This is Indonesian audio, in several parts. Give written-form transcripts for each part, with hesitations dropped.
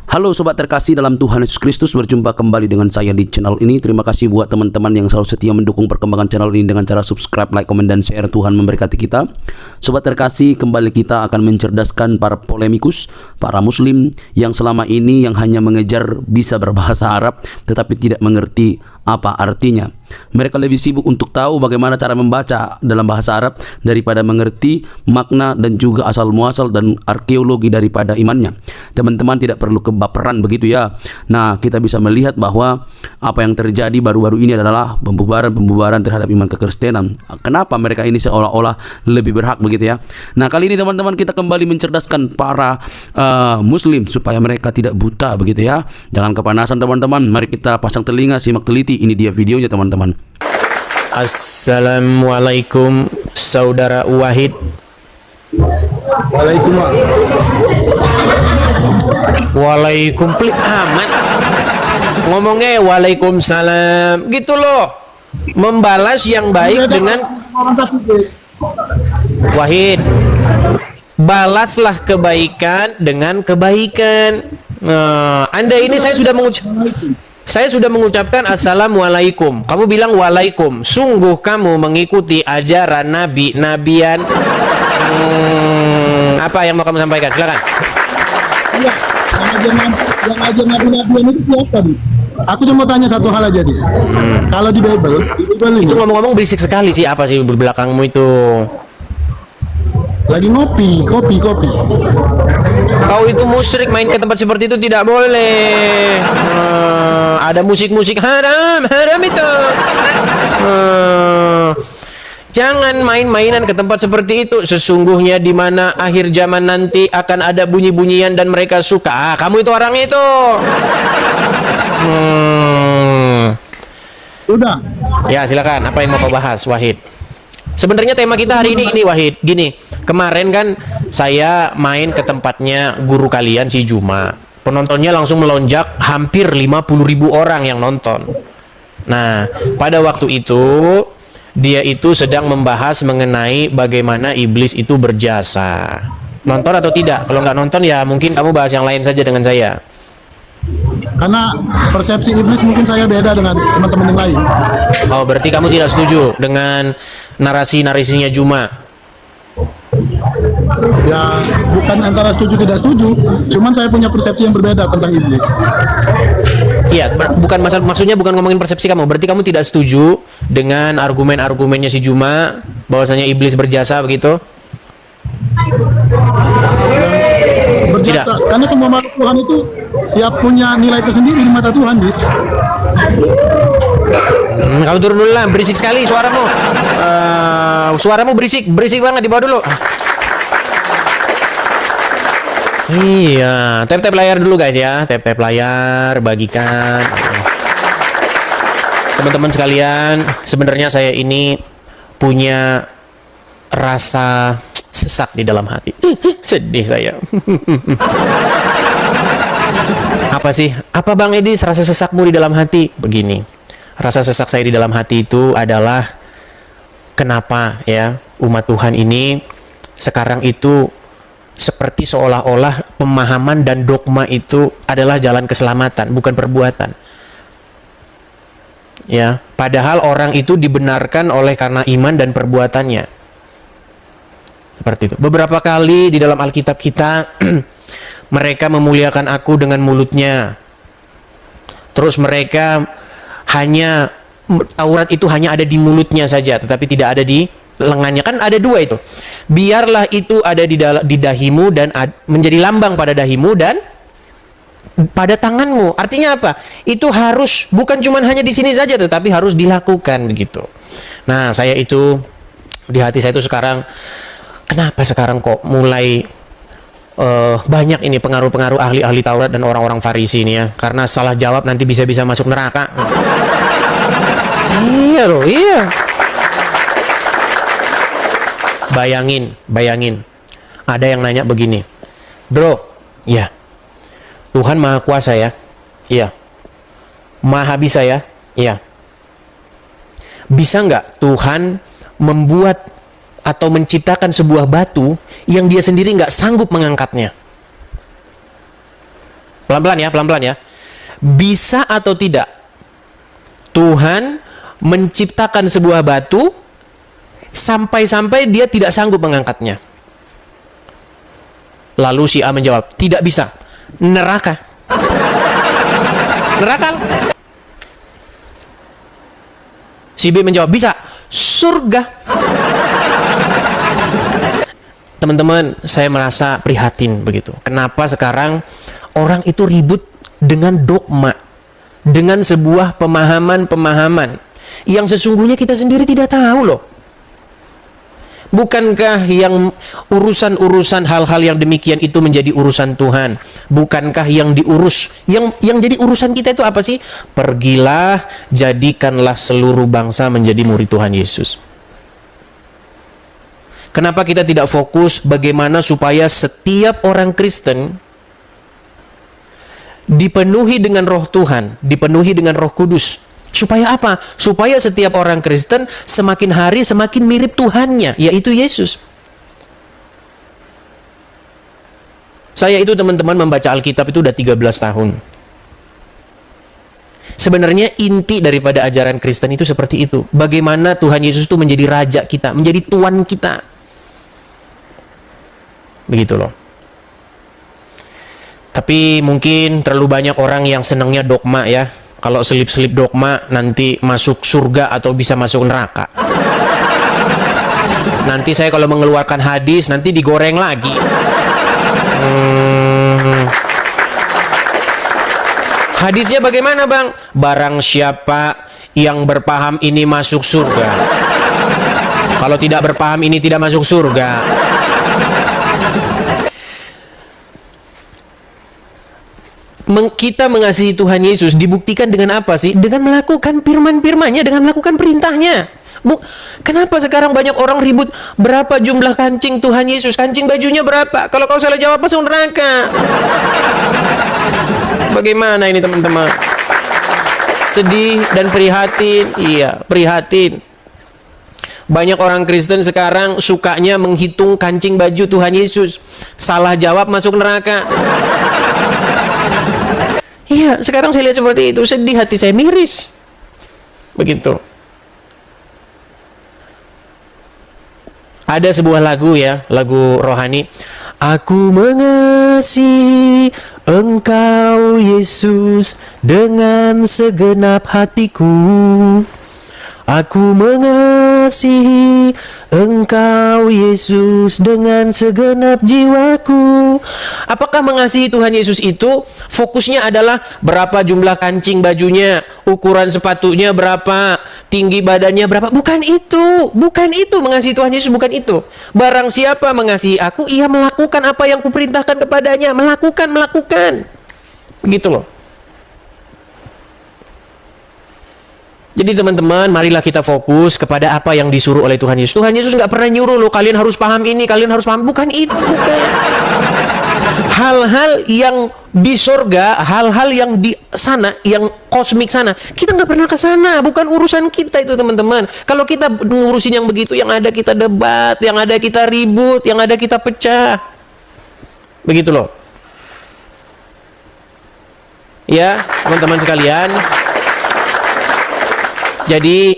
Halo sobat terkasih dalam Tuhan Yesus Kristus, berjumpa kembali dengan saya di channel ini. Terima kasih buat teman-teman yang selalu setia mendukung perkembangan channel ini dengan cara subscribe, like, komen, dan share. Tuhan memberkati kita. Sobat terkasih, kembali kita akan mencerdaskan para polemikus, para muslim yang selama ini yang hanya mengejar bisa berbahasa Arab tetapi tidak mengerti apa artinya. Mereka lebih sibuk untuk tahu bagaimana cara membaca dalam bahasa Arab daripada mengerti makna dan juga asal muasal dan arkeologi daripada imannya. Teman-teman tidak perlu kebaperan begitu ya. Nah, kita bisa melihat bahwa apa yang terjadi baru-baru ini adalah pembubaran terhadap iman kekristenan. Kenapa mereka ini seolah-olah lebih berhak begitu ya. Nah, kali ini teman-teman kita kembali mencerdaskan para muslim supaya mereka tidak buta begitu ya. Jangan kepanasan teman-teman. Mari kita pasang telinga, simak teliti. Ini dia videonya teman-teman. Assalamualaikum saudara Wahid. Waalaikum amat. Ngomongnya waalaikumsalam gitu loh. Membalas yang baik dengan Wahid. Balaslah kebaikan dengan kebaikan. Anda ini saya sudah mengucapkan assalamualaikum. Kamu bilang waalaikum. Sungguh kamu mengikuti ajaran nabi-nabian. Apa yang mau kamu sampaikan? Silakan. Enggak, yang ajar nabi-nabian itu siapa, Dis? Aku cuma tanya satu hal aja, Dis. Kalau di Bible ini. Itu ngomong-ngomong berisik sekali sih. Apa sih belakangmu itu? Lagi kopi. Kau itu musyrik, main ke tempat seperti itu tidak boleh. Ada musik-musik haram itu. Jangan main-mainan ke tempat seperti itu. Sesungguhnya di mana akhir zaman nanti akan ada bunyi-bunyian dan mereka suka. Kamu itu orangnya itu. Udah. Ya silakan. Apa yang mau kau bahas, Wahid? Sebenarnya tema kita hari ini Wahid. Gini, kemarin kan saya main ke tempatnya guru kalian si Juma. Penontonnya langsung melonjak, hampir 50.000 orang yang nonton. Nah, pada waktu itu dia itu sedang membahas mengenai bagaimana iblis itu berjasa. Nonton atau tidak? Kalau nggak nonton ya mungkin kamu bahas yang lain saja dengan saya. Karena persepsi iblis mungkin saya beda dengan teman-teman yang lain. Oh, berarti kamu tidak setuju dengan narasi-narasinya Juma? Ya, bukan antara setuju tidak setuju, cuman saya punya persepsi yang berbeda tentang iblis. Iya, bukan maksudnya bukan ngomongin persepsi kamu. Berarti kamu tidak setuju dengan argumen-argumennya si Juma bahwasanya iblis berjasa begitu? Berjasa, karena semua makhluk Tuhan itu ya punya nilai tersendiri di mata Tuhan, Dis. Kamu turun dulu lah, berisik sekali suaramu. Suaramu berisik banget, di bawah dulu. Iya, tap layar dulu guys ya, tap layar, bagikan. Teman-teman sekalian, sebenarnya saya ini punya rasa sesak di dalam hati. Sedih saya. Apa sih? Apa Bang Edi rasa sesakmu di dalam hati? Begini. Rasa sesak saya di dalam hati itu adalah kenapa ya umat Tuhan ini sekarang itu seperti seolah-olah pemahaman dan dogma itu adalah jalan keselamatan, bukan perbuatan. Ya, padahal orang itu dibenarkan oleh karena iman dan perbuatannya. Seperti itu. Beberapa kali di dalam Alkitab kita mereka memuliakan aku dengan mulutnya. Terus mereka hanya Taurat itu hanya ada di mulutnya saja, tetapi tidak ada di lengannya. Kan ada dua itu. Biarlah itu ada di dahimu dan menjadi lambang pada dahimu dan pada tanganmu. Artinya apa? Itu harus bukan cuma hanya di sini saja, tetapi harus dilakukan begitu. Nah, saya itu di hati saya itu sekarang, kenapa sekarang kok mulai banyak ini pengaruh-pengaruh ahli-ahli Taurat dan orang-orang Farisi ini ya? Karena salah jawab nanti bisa-bisa masuk neraka. Iya loh, iya. Bayangin. Ada yang nanya begini, bro, ya, Tuhan Maha Kuasa ya, iya. Maha bisa ya, Ya. Bisa nggak Tuhan membuat atau menciptakan sebuah batu yang dia sendiri nggak sanggup mengangkatnya? Pelan-pelan ya. Bisa atau tidak Tuhan menciptakan sebuah batu sampai-sampai dia tidak sanggup mengangkatnya? Lalu si A menjawab, tidak bisa. Neraka. Neraka. Si B menjawab, bisa. Surga. Teman-teman, saya merasa prihatin begitu. Kenapa sekarang orang itu ribut dengan dogma, dengan sebuah pemahaman-pemahaman yang sesungguhnya kita sendiri tidak tahu loh. Bukankah yang urusan-urusan hal-hal yang demikian itu menjadi urusan Tuhan? Bukankah yang diurus, yang jadi urusan kita itu apa sih? Pergilah, jadikanlah seluruh bangsa menjadi murid Tuhan Yesus. Kenapa kita tidak fokus bagaimana supaya setiap orang Kristen dipenuhi dengan roh Tuhan, dipenuhi dengan roh kudus? Supaya apa? Supaya setiap orang Kristen semakin hari semakin mirip Tuhannya, yaitu Yesus. Saya itu teman-teman membaca Alkitab itu udah 13 tahun. Sebenarnya inti daripada ajaran Kristen itu seperti itu. Bagaimana Tuhan Yesus itu menjadi raja kita, menjadi tuan kita. Begitu loh. Tapi mungkin terlalu banyak orang yang senangnya dogma ya. Kalau selip-selip dogma nanti masuk surga atau bisa masuk neraka. Nanti saya kalau mengeluarkan hadis nanti digoreng lagi. Hadisnya bagaimana bang? Barang siapa yang berpaham ini masuk surga. Kalau tidak berpaham ini tidak masuk surga. Kita mengasihi Tuhan Yesus dibuktikan dengan apa sih? Dengan melakukan firman-firmannya, dengan melakukan perintahnya. Kenapa sekarang banyak orang ribut berapa jumlah kancing Tuhan Yesus? Kancing bajunya berapa? Kalau kau salah jawab masuk neraka. Bagaimana ini teman-teman? Sedih dan prihatin. Iya, prihatin. Banyak orang Kristen sekarang sukanya menghitung kancing baju Tuhan Yesus. Salah jawab masuk neraka. Iya, sekarang saya lihat seperti itu, sedih hati saya, miris. Begitu. Ada sebuah lagu ya, lagu rohani. Aku mengasihi Engkau Yesus dengan segenap hatiku. Aku mengasihi Engkau Yesus dengan segenap jiwaku. Apakah mengasihi Tuhan Yesus itu fokusnya adalah berapa jumlah kancing bajunya, ukuran sepatunya berapa, tinggi badannya berapa? Bukan itu. Bukan itu mengasihi Tuhan Yesus, bukan itu. Barang siapa mengasihi aku, ia melakukan apa yang kuperintahkan kepadanya. Melakukan. Begitu loh. Jadi teman-teman, marilah kita fokus kepada apa yang disuruh oleh Tuhan Yesus. Tuhan Yesus nggak pernah nyuruh loh, kalian harus paham ini, kalian harus paham. Bukan itu, bukan. Hal-hal yang di sorga, hal-hal yang di sana, yang kosmik sana, kita nggak pernah ke sana. Bukan urusan kita itu teman-teman. Kalau kita ngurusin yang begitu, yang ada kita debat, yang ada kita ribut, yang ada kita pecah. Begitu loh. Ya, teman-teman sekalian. Jadi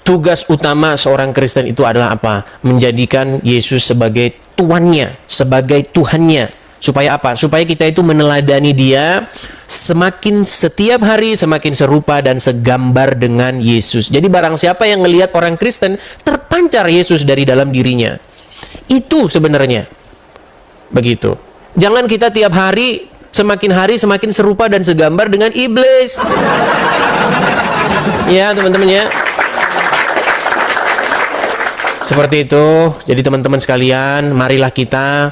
tugas utama seorang Kristen itu adalah apa? Menjadikan Yesus sebagai tuannya, sebagai Tuhannya. Supaya apa? Supaya kita itu meneladani Dia semakin setiap hari semakin serupa dan segambar dengan Yesus. Jadi barang siapa yang melihat orang Kristen, terpancar Yesus dari dalam dirinya. Itu sebenarnya. Begitu. Jangan kita tiap hari semakin serupa dan segambar dengan iblis. Ya teman-teman ya. Seperti itu. Jadi teman-teman sekalian, marilah kita,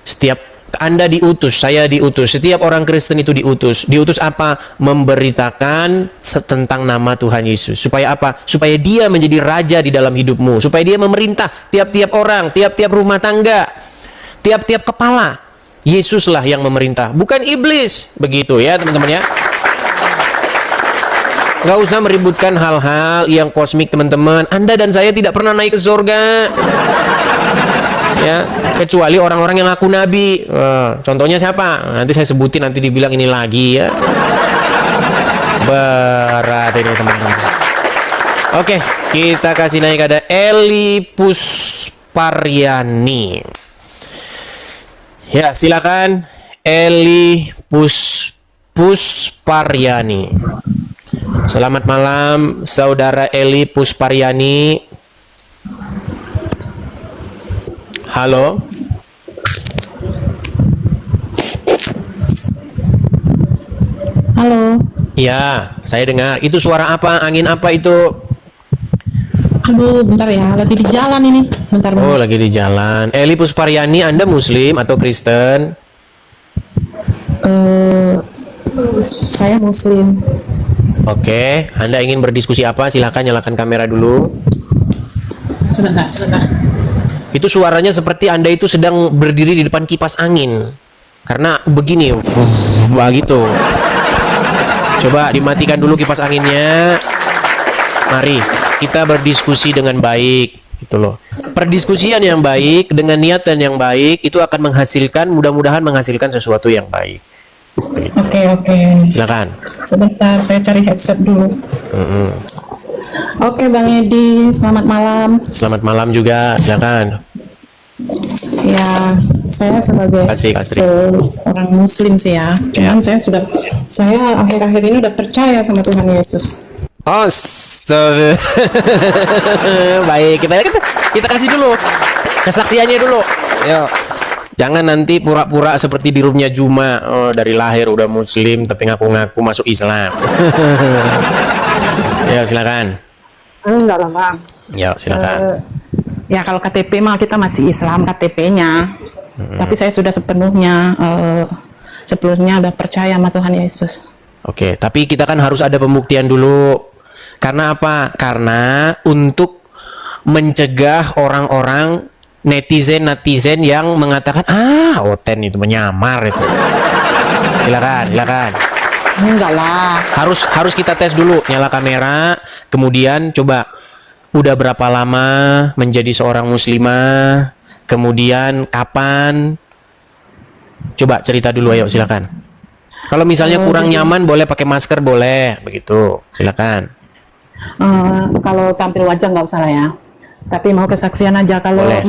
setiap Anda diutus, saya diutus, setiap orang Kristen itu diutus. Diutus apa? Memberitakan tentang nama Tuhan Yesus. Supaya apa? Supaya Dia menjadi raja di dalam hidupmu. Supaya Dia memerintah tiap-tiap orang, tiap-tiap rumah tangga, tiap-tiap kepala. Yesuslah yang memerintah, bukan iblis. Begitu ya teman-teman ya. nggak usah meributkan hal-hal yang kosmik, teman-teman. Anda dan saya tidak pernah naik ke surga. Ya, kecuali orang-orang yang ngaku nabi. Contohnya siapa? Nanti saya sebutin, nanti dibilang ini lagi ya. Berat ini teman-teman. Oke, kita kasih naik ada Eli Pusparyani. Ya, silakan Eli Pusparyani. Selamat malam, saudara Eli Pusparyani. Halo. Halo. Ya, saya dengar. Itu suara apa? Angin apa itu? Aduh, bentar ya. Lagi di jalan ini. Bentar. Oh, lagi di jalan. Eli Pusparyani, Anda Muslim atau Kristen? Saya Muslim. Oke, Anda ingin berdiskusi apa? Silakan nyalakan kamera dulu. Sebentar. Itu suaranya seperti Anda itu sedang berdiri di depan kipas angin. Karena begini, begitu. Coba dimatikan dulu kipas anginnya. Mari kita berdiskusi dengan baik, gitu loh. Perdiskusian yang baik dengan niatan yang baik itu akan menghasilkan, mudah-mudahan menghasilkan sesuatu yang baik. Oke. Silakan. Sebentar, saya cari headset dulu. Oke, Bang Edi, selamat malam. Selamat malam juga, silakan. Ya, saya sebagai Kasih, Kak Sri. orang Muslim sih ya. Cuman saya akhir-akhir ini udah percaya sama Tuhan Yesus. Astaga. Baik, kita kasih dulu kesaksiannya dulu. Yuk. Jangan nanti pura-pura seperti di roomnya Juma. Oh, dari lahir udah Muslim tapi ngaku-ngaku masuk Islam. Ya, silakan. Enggak lah, Bang. Ya, silakan. Ya kalau KTP mah kita masih Islam KTP-nya. Tapi saya sudah sepenuhnya udah percaya sama Tuhan Yesus. Oke, tapi kita kan harus ada pembuktian dulu. Karena apa? Karena untuk mencegah orang-orang netizen yang mengatakan Oten itu menyamar itu. Silakan. Enggak lah. Harus kita tes dulu, nyala kamera, kemudian coba udah berapa lama menjadi seorang muslimah, kemudian kapan? Coba cerita dulu, ayo silakan. Kalau misalnya kurang nyaman boleh pakai masker, boleh, begitu. Silakan. Kalau tampil wajah nggak usah lah ya. Tapi mau kesaksian aja kalau Boleh,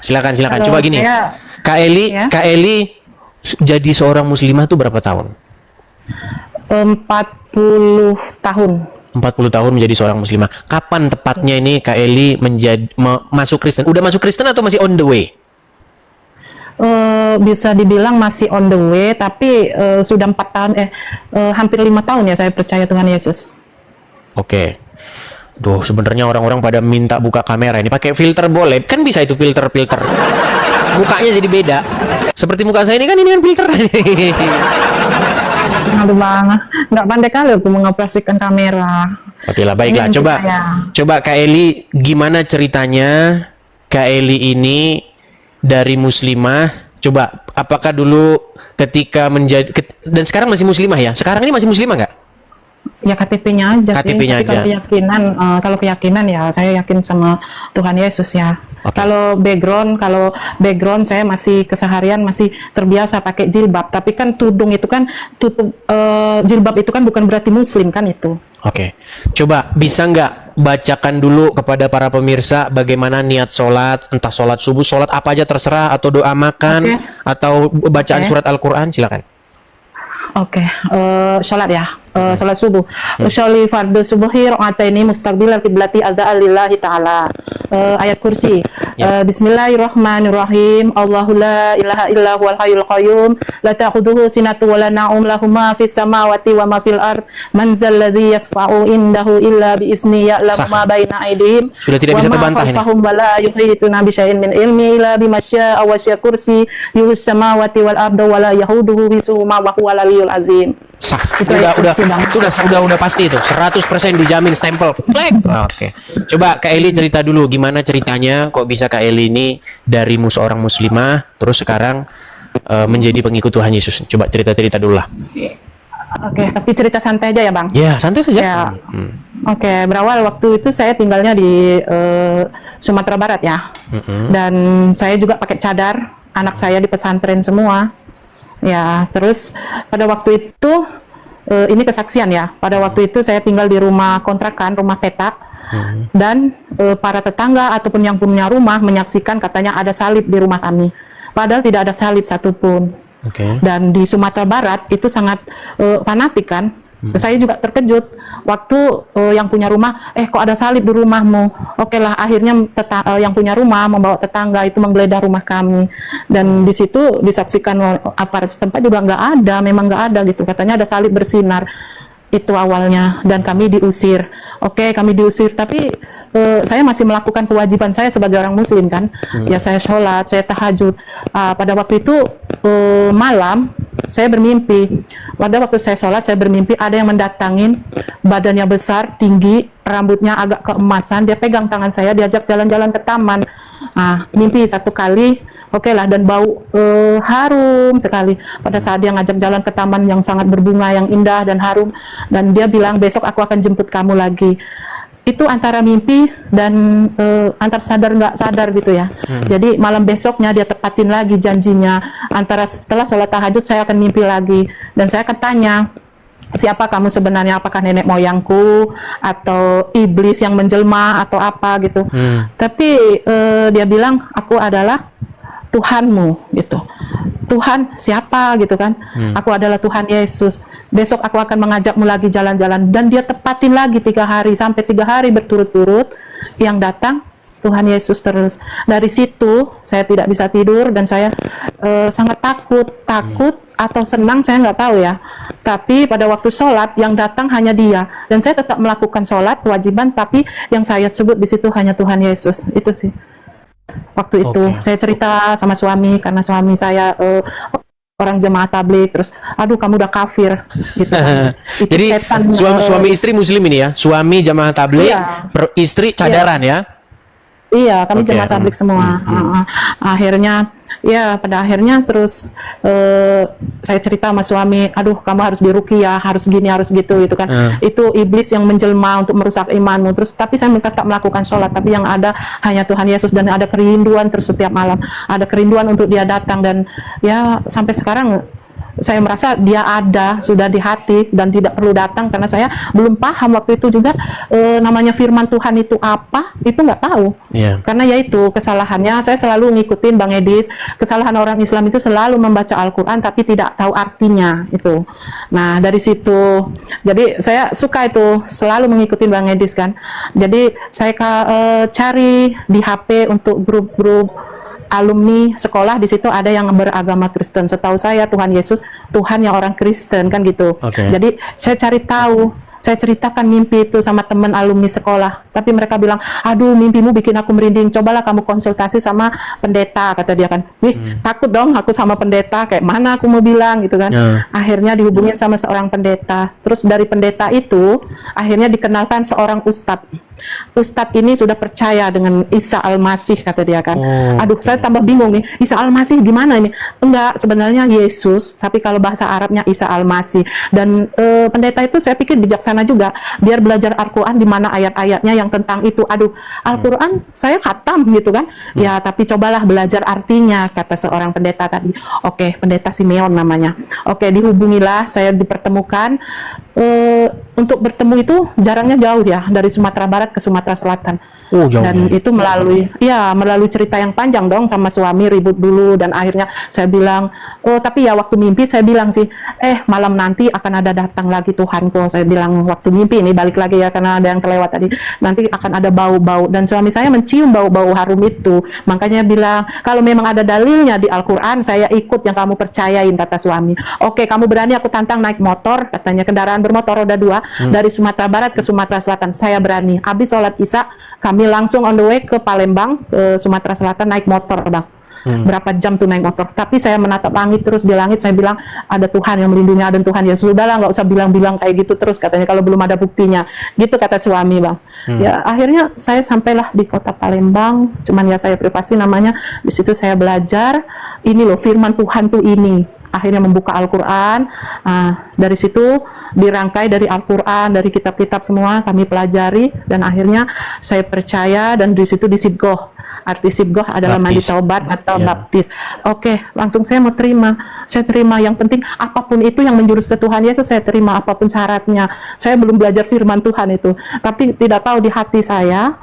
silakan. Coba gini. Saya, Kak Eli, ya? Kak Eli jadi seorang muslimah tuh berapa tahun? 40 tahun. 40 tahun menjadi seorang muslimah. Kapan tepatnya ini Kak Eli masuk Kristen? Udah masuk Kristen atau masih on the way? Bisa dibilang masih on the way, tapi sudah 4 tahun, hampir 5 tahun ya saya percaya Tuhan Yesus. Oke. Duh, sebenarnya orang-orang pada minta buka kamera ini pakai filter boleh? Kan bisa itu filter. Mukanya jadi beda. Seperti muka saya ini kan filter. Aduh Bang, nggak pandai kali aku mengoperasikan kamera. Oke lah, baiklah. Ini Coba Kak Eli, gimana ceritanya Kak Eli ini dari muslimah? Coba, apakah dulu ketika dan sekarang masih muslimah ya? Sekarang ini masih muslimah nggak? Ya KTP-nya aja KTP-nya sih. aja. Kalau keyakinan ya saya yakin sama Tuhan Yesus ya. Okay. Kalau background saya masih keseharian masih terbiasa pakai jilbab. Tapi kan tudung itu kan jilbab itu kan bukan berarti Muslim kan itu. Oke. Coba bisa nggak bacakan dulu kepada para pemirsa bagaimana niat sholat, entah sholat subuh, sholat apa aja terserah, atau doa makan, atau bacaan surat Al-Quran, silakan. Oke, sholat ya. Sholat subuh. Usolli fardhu subuhi rakaataini mustaqbilal qiblati lillahi ta'ala. Ayat kursi. Bismillahirrahmanirrahim. Allahu la ilaha illa huwal hayyul qayyum. La ta'khudhuhu sinatun wa la nawm lahu ma fis samawati wa ma fil ard. Man zal ladzi yashfa'u indahu illa bi izni ya'lamu ma baina aydihim. Sudah tidak bisa terbantah ini. Wa ma la yuhituna bi syai'in min ilmi illa bima syaa wa syaa kursi yuhus samawati wal arda wa la yahuduhu bisuhuma wa huwal aliyyul azim. Sah, udah pasti itu 100% dijamin stempel. Oke. Coba Kak Eli cerita dulu gimana ceritanya kok bisa Kak Eli ini dari seorang muslimah terus sekarang menjadi pengikut Tuhan Yesus. Coba cerita dulu lah. Oke, tapi cerita santai aja ya Bang. Ya, santai saja. Ya. Oke, berawal waktu itu saya tinggalnya di Sumatera Barat ya. Dan saya juga pakai cadar, anak saya di pesantren semua. Ya, terus pada waktu itu ini kesaksian ya. Pada waktu itu saya tinggal di rumah kontrakan, rumah petak. Dan para tetangga ataupun yang punya rumah menyaksikan katanya ada salib di rumah kami. Padahal tidak ada salib satupun. Dan di Sumatera Barat itu sangat fanatik kan. Saya juga terkejut waktu yang punya rumah, kok ada salib di rumahmu? Oke lah, akhirnya yang punya rumah membawa tetangga itu menggeledah rumah kami, dan di situ disaksikan aparat setempat juga nggak ada, memang nggak ada gitu, katanya ada salib bersinar. Itu awalnya, dan kami diusir. Oke, kami diusir, tapi saya masih melakukan kewajiban saya sebagai orang muslim kan. Ya, saya sholat, saya tahajud. Pada waktu itu malam saya bermimpi. Pada waktu saya sholat, saya bermimpi ada yang mendatangin, badannya besar, tinggi, rambutnya agak keemasan. Dia pegang tangan saya, diajak jalan-jalan ke taman. Mimpi satu kali, oke lah, dan bau harum sekali. Pada saat dia ngajak jalan ke taman yang sangat berbunga, yang indah dan harum, dan dia bilang besok aku akan jemput kamu lagi. Itu antara mimpi dan antar sadar nggak sadar gitu ya. Jadi malam besoknya dia tepatin lagi janjinya. Antara setelah sholat tahajud saya akan mimpi lagi, dan saya akan tanya, siapa kamu sebenarnya? Apakah nenek moyangku atau iblis yang menjelma atau apa gitu? Tapi dia bilang aku adalah Tuhanmu gitu. Tuhan siapa gitu kan? Aku adalah Tuhan Yesus. Besok aku akan mengajakmu lagi jalan-jalan, dan dia tepatin lagi 3 hari sampai 3 hari berturut-turut yang datang Tuhan Yesus terus. Dari situ saya tidak bisa tidur, dan saya sangat takut atau senang saya nggak tahu ya. Tapi pada waktu sholat yang datang hanya dia, dan saya tetap melakukan sholat kewajiban, tapi yang saya sebut di situ hanya Tuhan Yesus. Itu sih. Waktu itu saya cerita sama suami, karena suami saya orang jemaah tabligh, terus aduh kamu udah kafir gitu. Jadi setan, suami istri muslim ini ya, suami jemaah tabligh, iya. Istri cadaran ya. Iya, kami jemaah tabligh semua. Akhirnya, ya pada akhirnya terus saya cerita sama suami, aduh kamu harus diruqyah, harus gini, harus gitu kan. Itu iblis yang menjelma untuk merusak imanmu. Terus tapi saya tetap melakukan sholat, tapi yang ada hanya Tuhan Yesus, dan ada kerinduan terus setiap malam. Ada kerinduan untuk dia datang, dan ya sampai sekarang saya merasa dia ada, sudah di hati, dan tidak perlu datang, karena saya belum paham waktu itu juga namanya firman Tuhan itu apa, itu nggak tahu. Karena yaitu kesalahannya, saya selalu ngikutin Bang Edis, kesalahan orang Islam itu selalu membaca Al-Quran tapi tidak tahu artinya itu. Nah dari situ, jadi saya suka itu selalu mengikuti Bang Edis kan. Jadi saya cari di HP untuk grup-grup alumni sekolah, di situ ada yang beragama Kristen. Setahu saya Tuhan Yesus Tuhan yang orang Kristen kan gitu. Jadi saya cari tahu, saya ceritakan mimpi itu sama teman alumni sekolah, tapi mereka bilang, aduh mimpimu bikin aku merinding, cobalah kamu konsultasi sama pendeta, kata dia kan. Takut dong aku sama pendeta, kayak mana aku mau bilang gitu kan. Akhirnya dihubungin sama seorang pendeta, terus dari pendeta itu akhirnya dikenalkan seorang ustadz. Ustadz ini sudah percaya dengan Isa Al-Masih, kata dia kan. Aduh saya tambah bingung nih, Isa Al-Masih gimana ini? Enggak, sebenarnya Yesus, tapi kalau bahasa Arabnya Isa Al-Masih. Dan pendeta itu saya pikir bijaksana juga, biar belajar Al-Quran di mana ayat-ayatnya yang tentang itu. Aduh, Al-Quran saya khatam gitu kan. Ya tapi cobalah belajar artinya, kata seorang pendeta tadi. Oke, pendeta Simeon namanya. Oke, dihubungilah, saya dipertemukan. Untuk bertemu itu jaraknya jauh ya, dari Sumatera Barat ke Sumatera Selatan. Jauh. Dan itu melalui cerita yang panjang dong sama suami, ribut dulu, dan akhirnya saya bilang, tapi ya waktu mimpi saya bilang sih, malam nanti akan ada datang lagi Tuhanku. Saya bilang waktu mimpi ini, balik lagi ya karena ada yang kelewat tadi, nanti akan ada bau-bau, dan suami saya mencium bau-bau harum itu. Makanya bilang, kalau memang ada dalilnya di Al-Quran, saya ikut yang kamu percayain, kata suami. Oke, kamu berani aku tantang naik motor, katanya kendaraan bermotor roda 2 dari Sumatera Barat ke Sumatera Selatan. Saya berani. Habis sholat Isya kami langsung on the way ke Palembang, ke Sumatera Selatan, naik motor Bang. Berapa jam tuh naik motor, tapi saya menatap langit terus. Di langit saya bilang ada Tuhan yang melindungi, ada Tuhan. Ya sudahlah, nggak usah bilang-bilang kayak gitu terus, katanya, kalau belum ada buktinya gitu, kata suami Bang. Ya akhirnya saya sampailah di kota Palembang, cuman ya saya privasi namanya. Di situ saya belajar ini loh, firman Tuhan tuh ini akhirnya membuka Al-Quran. Dari situ dirangkai dari Al-Quran, dari kitab-kitab semua kami pelajari, dan akhirnya saya percaya, dan di situ disibgoh. Arti sibgoh adalah mandi taubat atau baptis. Oke, langsung saya mau terima. Saya terima, yang penting apapun itu yang menjurus ke Tuhan Yesus, saya terima apapun syaratnya. Saya belum belajar firman Tuhan itu, tapi tidak tahu di hati saya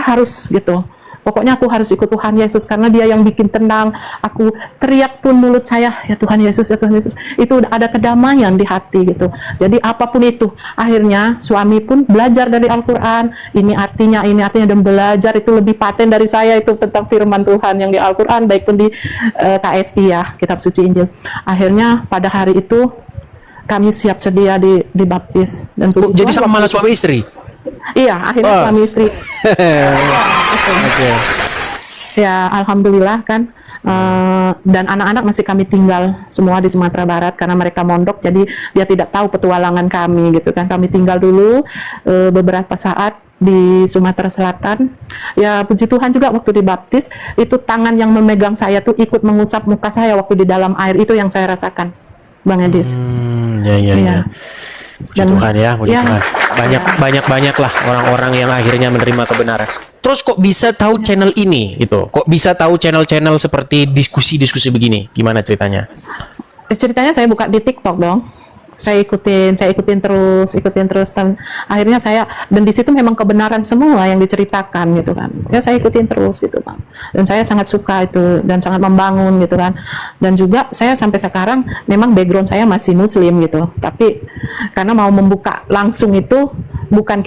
harus gitu. Pokoknya aku harus ikut Tuhan Yesus karena Dia yang bikin tenang. Aku teriak pun mulut saya, ya Tuhan Yesus, ya Tuhan Yesus. Itu udah ada kedamaian di hati gitu. Jadi apapun itu, akhirnya suami pun belajar dari Al-Quran. Ini artinya, dan belajar itu lebih paten dari saya itu tentang firman Tuhan yang di Al-Quran, baik pun di KSI ya, Kitab Suci Injil. Akhirnya pada hari itu kami siap sedia dibaptis. Dan jadi sama malah suami istri? Iya, akhirnya suami istri. Ya, alhamdulillah kan. Dan anak-anak masih kami tinggal semua di Sumatera Barat karena mereka mondok, jadi dia tidak tahu petualangan kami gitu kan. Kami tinggal dulu beberapa saat di Sumatera Selatan. Ya puji Tuhan juga waktu dibaptis itu tangan yang memegang saya tuh ikut mengusap muka saya waktu di dalam air, itu yang saya rasakan, Bang Edis. Ya. Puji Tuhan ya, puji Tuhan. Banyak lah orang-orang yang akhirnya menerima kebenaran. Terus kok bisa tahu channel ini gitu? Kok bisa tahu channel-channel seperti diskusi-diskusi begini? Gimana ceritanya? Ceritanya saya buka di TikTok dong. Saya ikutin terus, dan akhirnya dan di situ memang kebenaran semua yang diceritakan gitu kan. Ya saya ikutin terus gitu Bang. Dan saya sangat suka itu dan sangat membangun gitu kan. Dan juga saya sampai sekarang memang background saya masih Muslim gitu. Tapi karena mau membuka langsung itu bukan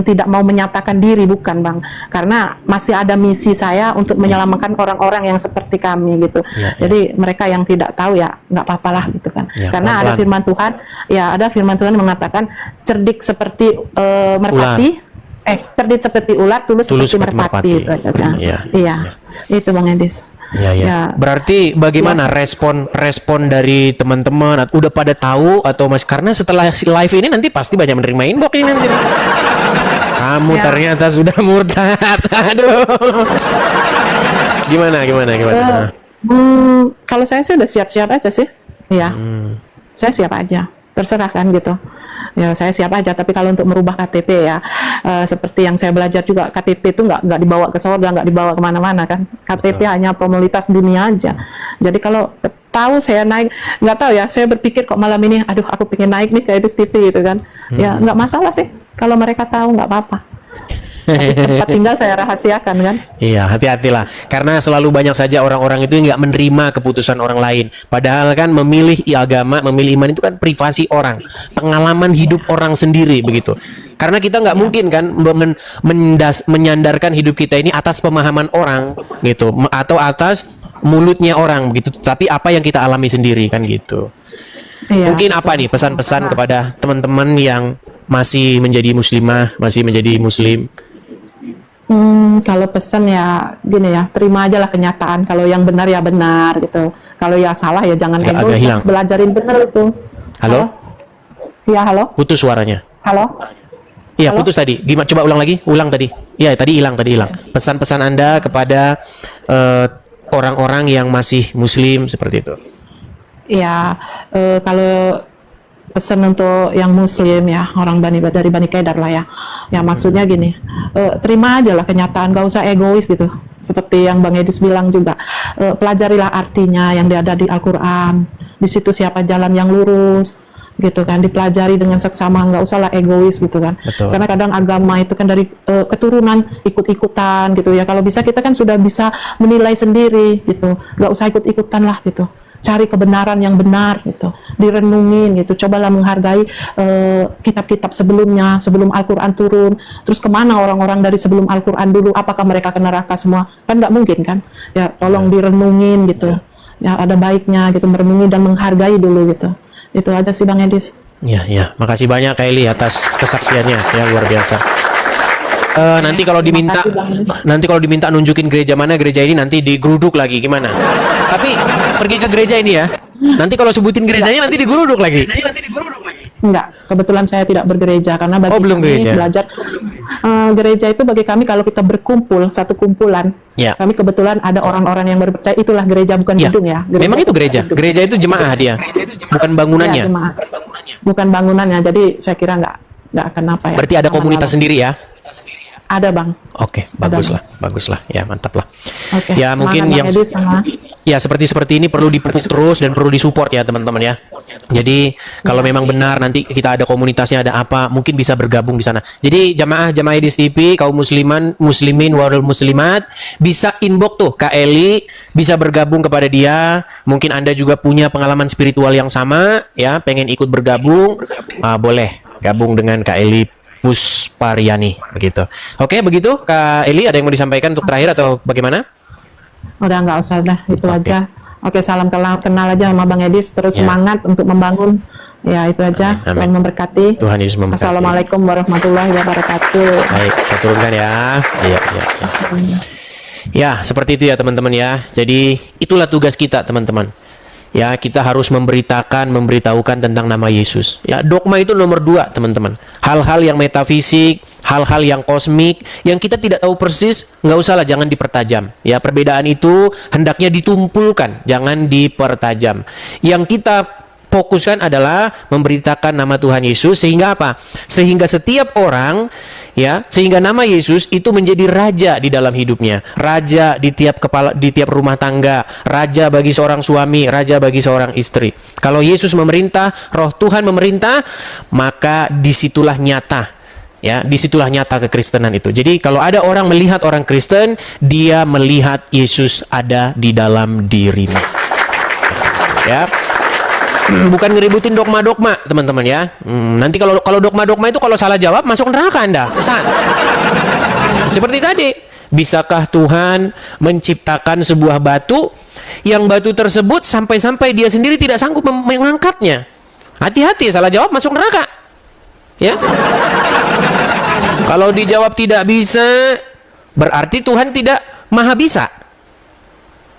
tidak mau menyatakan diri, bukan Bang. Karena masih ada misi saya untuk menyelamatkan orang-orang yang seperti kami gitu. Jadi mereka yang tidak tahu ya nggak apa-apalah gitu kan. Karena ada firman Tuhan. Ya, ada firman Tuhan mengatakan cerdik seperti merpati, cerdik seperti ular, tulus seperti merpati. Iya. Itu Bang Edis. Ya. Berarti bagaimana respon dari teman-teman? Udah pada tahu atau masih, karena setelah live ini nanti pasti banyak menerima inbox ini nanti. Kamu ternyata sudah murtad. Aduh. Gimana? Kalau saya sih udah siap-siap aja sih. Ya. Saya siap aja, terserah kan gitu. Ya saya siap aja. Tapi kalau untuk merubah KTP ya, seperti yang saya belajar juga, KTP itu nggak dibawa ke surga, nggak dibawa kemana-mana kan. KTP hanya formalitas dunia aja. Jadi kalau tahu saya naik, nggak tahu ya. Saya berpikir kok malam ini, aduh aku pengen naik nih kayak di TV gitu kan. Ya nggak masalah sih. Kalau mereka tahu nggak apa-apa. Tapi tempat tinggal saya rahasiakan kan. Iya, hati-hatilah. Karena selalu banyak saja orang-orang itu yang nggak menerima keputusan orang lain. Padahal kan memilih agama, memilih iman itu kan privasi orang, pengalaman hidup orang sendiri begitu. Karena kita nggak mungkin kan menyandarkan hidup kita ini atas pemahaman orang gitu, atau atas mulutnya orang begitu. Tapi apa yang kita alami sendiri kan gitu. Iya, mungkin apa nih pesan-pesan kepada teman-teman yang masih menjadi muslimah, masih menjadi muslim? Kalau pesan ya gini ya, terima aja lah kenyataan. Kalau yang benar ya benar gitu. Kalau ya salah ya jangan egois, belajarin benar itu. Halo? Iya, halo? Putus suaranya. Halo? Iya, putus tadi. Gimana? Coba ulang lagi. Ulang tadi. Iya, tadi hilang. Pesan-pesan Anda kepada orang-orang yang masih muslim seperti itu. Iya, kalau pesan untuk yang muslim ya, orang dari Bani Kedar lah ya. Ya maksudnya gini, terima aja lah kenyataan, gak usah egois gitu. Seperti yang Bang Edis bilang juga, pelajarilah artinya yang ada di Al-Quran. Di situ siapa jalan yang lurus gitu kan, dipelajari dengan seksama, nggak usah lah egois gitu kan. Betul. Karena kadang agama itu kan dari keturunan ikut-ikutan gitu ya. Kalau bisa kita kan sudah bisa menilai sendiri gitu, nggak usah ikut-ikutan lah gitu. Cari kebenaran yang benar gitu, direnungin gitu, cobalah menghargai kitab-kitab sebelumnya, sebelum Al-Quran turun. Terus kemana orang-orang dari sebelum Al-Quran dulu, apakah mereka ke neraka semua? Kan nggak mungkin kan. Ya tolong direnungin gitu, ya ada baiknya gitu, merenungi dan menghargai dulu gitu. Itu aja sih Bang Edis. Ya, makasih banyak Kak Eli atas kesaksiannya, ya luar biasa. Nanti kalau diminta nunjukin gereja mana, gereja ini nanti digeruduk lagi gimana? Tapi pergi ke gereja ini ya. Nanti kalau sebutin gerejanya nanti digeruduk lagi. Enggak, kebetulan saya tidak bergereja karena bagi belum kami gereja. belajar gereja itu bagi kami kalau kita berkumpul satu kumpulan, Ya. kami kebetulan ada orang-orang yang berpercaya itulah gereja bukan Ya. gedung ya. Memang itu gereja. gedung. Gereja itu jemaah dia, bukan bangunannya. Ya, jemaat. Bukan bangunannya, jadi saya kira nggak akan apa ya. Berarti ada komunitas sendiri ya? Ada bang. Oke, baguslah, ya mantap lah. Oke. Ya mungkin semangat, yang Bang Edi, sama. ya seperti ini perlu dipupuk terus dan perlu disupport ya teman-teman ya. Jadi kalau memang benar nanti kita ada komunitasnya ada apa, mungkin bisa bergabung di sana. Jadi jamaah Edis TV, kaum muslimin, warul muslimat bisa inbox tuh Kak Eli, bisa bergabung kepada dia. Mungkin Anda juga punya pengalaman spiritual yang sama ya, pengen ikut bergabung, boleh gabung dengan Kak Eli Puspariani begitu. Oke, begitu Kak Eli, ada yang mau disampaikan untuk terakhir atau bagaimana? Udah nggak usah dah, itu Oke. aja. Oke, salam kenal aja sama Bang Edis, terus Ya. semangat untuk membangun. Ya, itu aja. Amin. Tuhan memberkati. Tuhan Yesus memberkati. Assalamualaikum warahmatullahi wabarakatuh. Baik, kita turunkan ya. Iya. Ya, seperti itu ya teman-teman ya. Jadi itulah tugas kita teman-teman. Ya, kita harus memberitahukan tentang nama Yesus. Ya, dogma itu nomor 2 teman-teman. Hal-hal yang metafisik, hal-hal yang kosmik, yang kita tidak tahu persis, nggak usahlah, jangan dipertajam. Ya, perbedaan itu hendaknya ditumpulkan, jangan dipertajam. Yang kita fokuskan adalah memberitakan nama Tuhan Yesus, sehingga apa? Sehingga setiap orang ya, sehingga nama Yesus itu menjadi raja di dalam hidupnya. Raja di tiap rumah tangga, raja bagi seorang suami, raja bagi seorang istri. Kalau Yesus memerintah, Roh Tuhan memerintah, maka disitulah nyata. Ya, disitulah nyata kekristenan itu. Jadi kalau ada orang melihat orang Kristen, dia melihat Yesus ada di dalam dirinya. Ya. Bukan ngeributin dogma-dogma, teman-teman ya. Nanti kalau dogma-dogma itu kalau salah jawab masuk neraka Anda. Kesan. Seperti tadi, bisakah Tuhan menciptakan sebuah batu yang batu tersebut sampai-sampai dia sendiri tidak sanggup mengangkatnya? Hati-hati, salah jawab masuk neraka. Ya. Kalau dijawab tidak bisa, berarti Tuhan tidak maha bisa.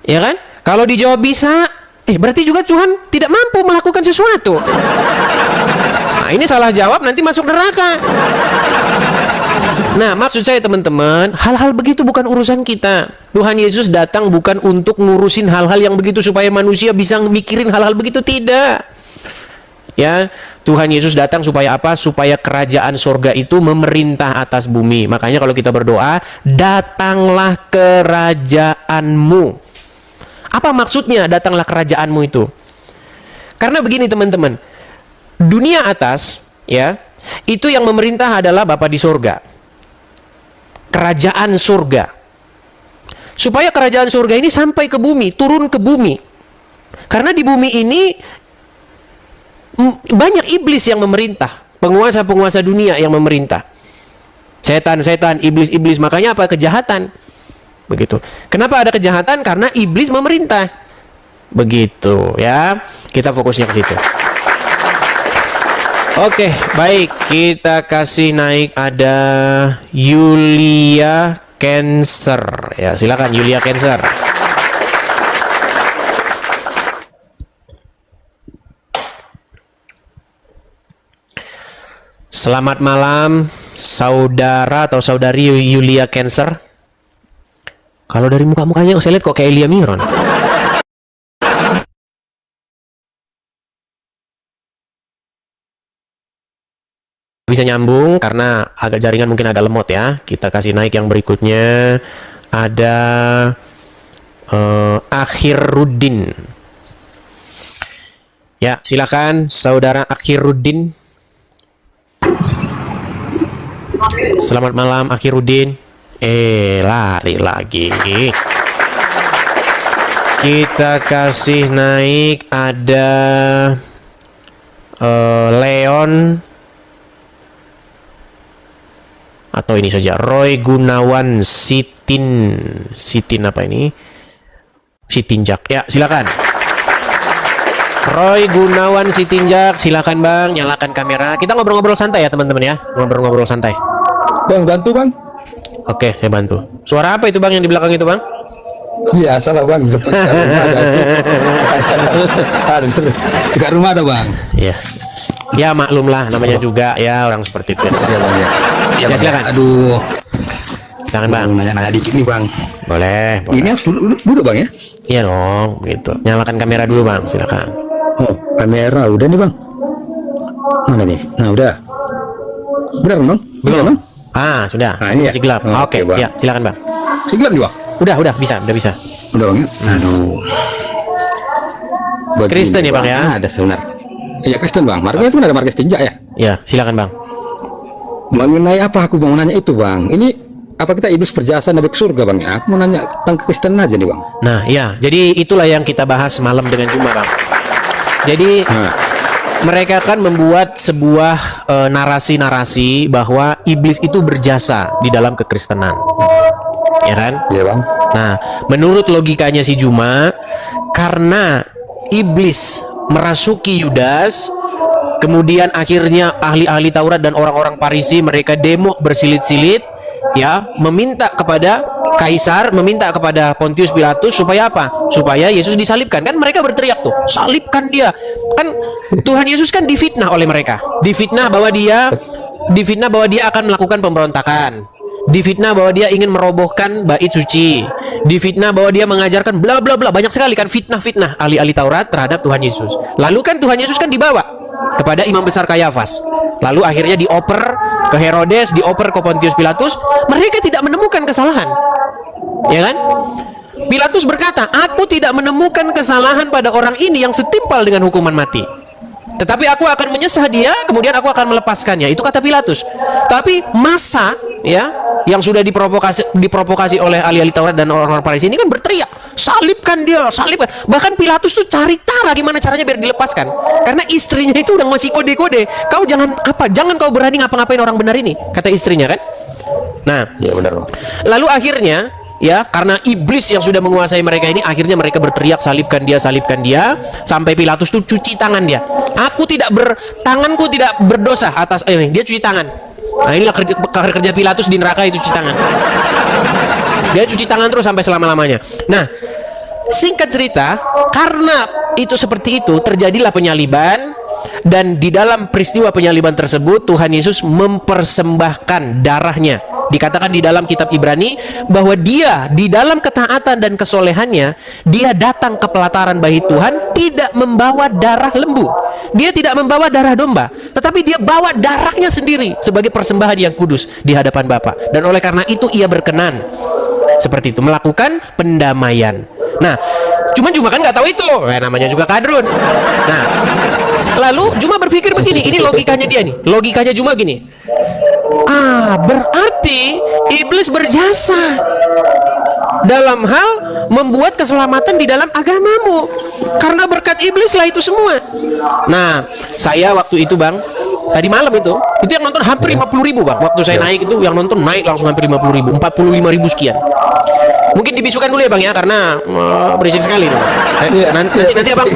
Ya kan? Kalau dijawab bisa, berarti juga Tuhan tidak mampu melakukan sesuatu. Nah, ini salah jawab nanti masuk neraka. Nah, maksud saya teman-teman, hal-hal begitu bukan urusan kita. Tuhan Yesus datang bukan untuk ngurusin hal-hal yang begitu supaya manusia bisa mikirin hal-hal begitu, tidak. Ya, Tuhan Yesus datang supaya apa? Supaya kerajaan surga itu memerintah atas bumi. Makanya kalau kita berdoa, datanglah kerajaanmu. Apa maksudnya datanglah kerajaanmu itu? Karena begini teman-teman, dunia atas ya, itu yang memerintah adalah Bapa di surga. Kerajaan surga. Supaya kerajaan surga ini sampai ke bumi, turun ke bumi. Karena di bumi ini banyak iblis yang memerintah, penguasa-penguasa dunia yang memerintah. Setan-setan, iblis-iblis, makanya apa? Kejahatan. Begitu. Kenapa ada kejahatan? Karena iblis memerintah. Begitu ya. Kita fokusnya ke situ. Oke, baik. Kita kasih naik ada Yulia Cancer. Ya, silakan Yulia Cancer. Selamat malam, saudara atau saudari Yulia Cancer. Kalau dari muka-mukanya saya lihat kok kayak Elia Miron. Bisa nyambung karena agak jaringan mungkin agak lemot ya. Kita kasih naik yang berikutnya. Ada Akhiruddin. Ya, silakan saudara Akhiruddin. Selamat malam Akhiruddin. Lari lagi. Kita kasih naik ada Leon atau ini saja Roy Gunawan Sitin apa ini? Sitinjak. Ya, silakan. Roy Gunawan Sitinjak, silakan Bang, nyalakan kamera. Kita ngobrol-ngobrol santai ya teman-teman ya. Ngobrol-ngobrol santai. Bang, bantu Bang. Oke, saya bantu. Suara apa itu Bang yang di belakang itu Bang? Iya, salah Bang. Dekat rumah ada. Dekat rumah ada Bang. Iya. Ya maklumlah, namanya juga ya orang seperti itu. Ya bang ya. Ya, Bang, silakan. Aduh. Silakan bang. Nanya-nanya dikit nih bang. Boleh. Ini harus duduk bang ya? Iya dong, gitu. Nyalakan kamera dulu bang, silakan. Oh, kamera udah nih bang. Mana nih? Nah udah. Benar bang? Benar bang? Ah, sudah. Nah, ini ya? Masih gelap. Oh, Oke, oke, Bang. ya, silakan bang. Segelar nih bang? Udah bisa, udah bisa. Udah bang ya? Aduh. Begini, Kristen ya bang ya? Ada sebenarnya. Iya Kristen bang. Marga itu kan ada marga tinja ya? Ya, silakan bang. Mengenai apa aku mau nanya itu bang? Ini apa kita iblis berjasa nabi ke surga bang ya? Aku mau nanya tentang Kristen aja nih bang. Nah, ya, jadi itulah yang kita bahas malam dengan Juma bang. Jadi Nah, mereka kan membuat sebuah narasi-narasi bahwa iblis itu berjasa di dalam kekristenan, ya kan? iya bang. Nah, menurut logikanya si Juma, karena iblis merasuki Yudas, kemudian akhirnya ahli-ahli Taurat dan orang-orang Farisi mereka demo bersilit-silit, ya, meminta kepada Kaisar, meminta kepada Pontius Pilatus supaya apa? Supaya Yesus disalibkan. Kan mereka berteriak tuh, salibkan dia. Kan Tuhan Yesus kan difitnah oleh mereka. Difitnah bahwa dia akan melakukan pemberontakan. Difitnah bahwa dia ingin merobohkan bait suci. Difitnah bahwa dia mengajarkan bla bla bla. Banyak sekali kan fitnah-fitnah ahli-ahli Taurat terhadap Tuhan Yesus. Lalu kan Tuhan Yesus kan dibawa kepada Imam Besar Kayafas. Lalu akhirnya dioper ke Herodes, dioper ke Pontius Pilatus. Mereka tidak menemukan kesalahan. Ya kan? Pilatus berkata, aku tidak menemukan kesalahan pada orang ini yang setimpal dengan hukuman mati. Tetapi aku akan menyesah dia, kemudian aku akan melepaskannya. Itu kata Pilatus. Tapi massa ya yang sudah diprovokasi oleh ahli-ahli Taurat dan orang-orang Farisi ini kan berteriak, salibkan dia, salibkan. Bahkan Pilatus tuh cari cara gimana caranya biar dilepaskan. Karena istrinya itu udah masih kode-kode. Kau jangan kau berani ngapa-ngapain orang benar ini, kata istrinya kan. Nah, Iya benar bang. lalu akhirnya ya, karena iblis yang sudah menguasai mereka ini, akhirnya mereka berteriak salibkan dia, sampai Pilatus tuh cuci tangan dia. Tanganku tidak berdosa atas dia cuci tangan. Nah, inilah kerja Pilatus di neraka, itu cuci tangan. Dia cuci tangan terus sampai selama-lamanya. Nah, singkat cerita, karena itu seperti itu, terjadilah penyaliban. Dan di dalam peristiwa penyaliban tersebut, Tuhan Yesus mempersembahkan darahnya. Dikatakan di dalam kitab Ibrani bahwa dia di dalam ketaatan dan kesolehannya, dia datang ke pelataran bait Tuhan tidak membawa darah lembu. Dia tidak membawa darah domba, tetapi dia bawa darahnya sendiri sebagai persembahan yang kudus di hadapan Bapa. Dan oleh karena itu ia berkenan seperti itu, melakukan pendamaian. Nah, Juma kan nggak tahu itu, namanya juga kadrun. Nah, lalu Juma berpikir begini, ini logikanya dia nih. Logikanya Juma gini. Berarti iblis berjasa dalam hal membuat keselamatan di dalam agamamu. Karena berkat iblis lah itu semua. Nah, saya waktu itu bang, tadi malam itu yang nonton hampir 50.000 bang. Waktu saya naik itu yang nonton naik langsung hampir 50.000, 45.000 sekian. Mungkin dibisukan dulu ya bang ya, karena berisik sekali. Nanti abang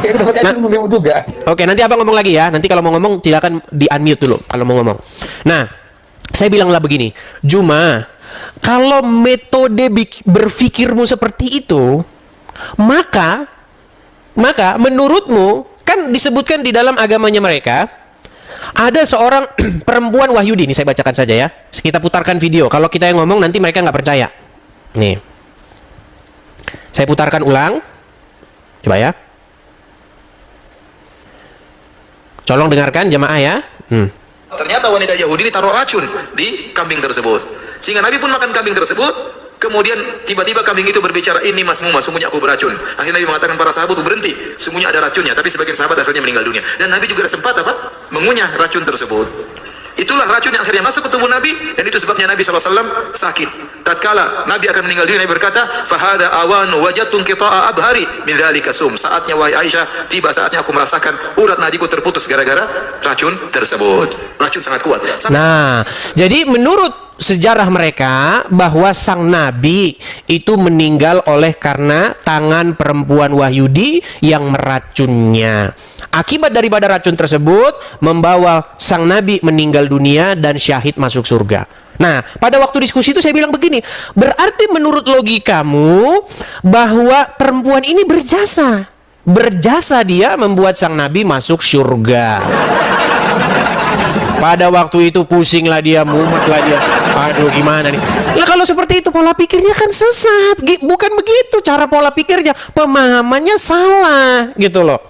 Oke, nanti abang ngomong lagi ya. Nanti kalau mau ngomong silakan di unmute dulu kalau mau ngomong. Nah, saya bilanglah begini, Juma, kalau metode berpikirmu seperti itu, maka menurutmu kan disebutkan di dalam agamanya mereka ada seorang perempuan Wahyudi. Ini saya bacakan saja ya. Kita putarkan video. Kalau kita yang ngomong nanti mereka nggak percaya. Nih, saya putarkan ulang. Coba ya. Tolong dengarkan jemaah ya. Ternyata wanita Yahudi ditaruh racun di kambing tersebut. Sehingga Nabi pun makan kambing tersebut. Kemudian tiba-tiba kambing itu berbicara, ini masmu, sungguhnya aku beracun. Akhirnya Nabi mengatakan para sahabat berhenti, sungguhnya ada racunnya. Tapi sebagian sahabat akhirnya meninggal dunia. Dan Nabi juga sempat mengunyah racun tersebut. Itulah racun yang akhirnya masuk ke tubuh Nabi. Dan itu sebabnya Nabi SAW sakit. Tatkala Nabi akan meninggal dunia, Nabi berkata, fahada awanu wajatun qita'a abhari min dzalika sum. Saatnya wahai Aisyah, tiba saatnya aku merasakan urat nadiku terputus gara-gara racun tersebut. Racun sangat kuat. Nah, jadi menurut sejarah mereka bahwa sang nabi itu meninggal oleh karena tangan perempuan Wahyudi yang meracunnya. Akibat daripada racun tersebut membawa sang nabi meninggal dunia dan syahid masuk surga. Nah, pada waktu diskusi itu saya bilang begini, berarti menurut logikamu bahwa perempuan ini berjasa dia membuat sang nabi masuk surga. Pada waktu itu pusinglah dia, mumetlah dia. Aduh, gimana nih? Lah kalau seperti itu pola pikirnya kan sesat. Bukan begitu cara pola pikirnya. Pemahamannya salah gitu loh.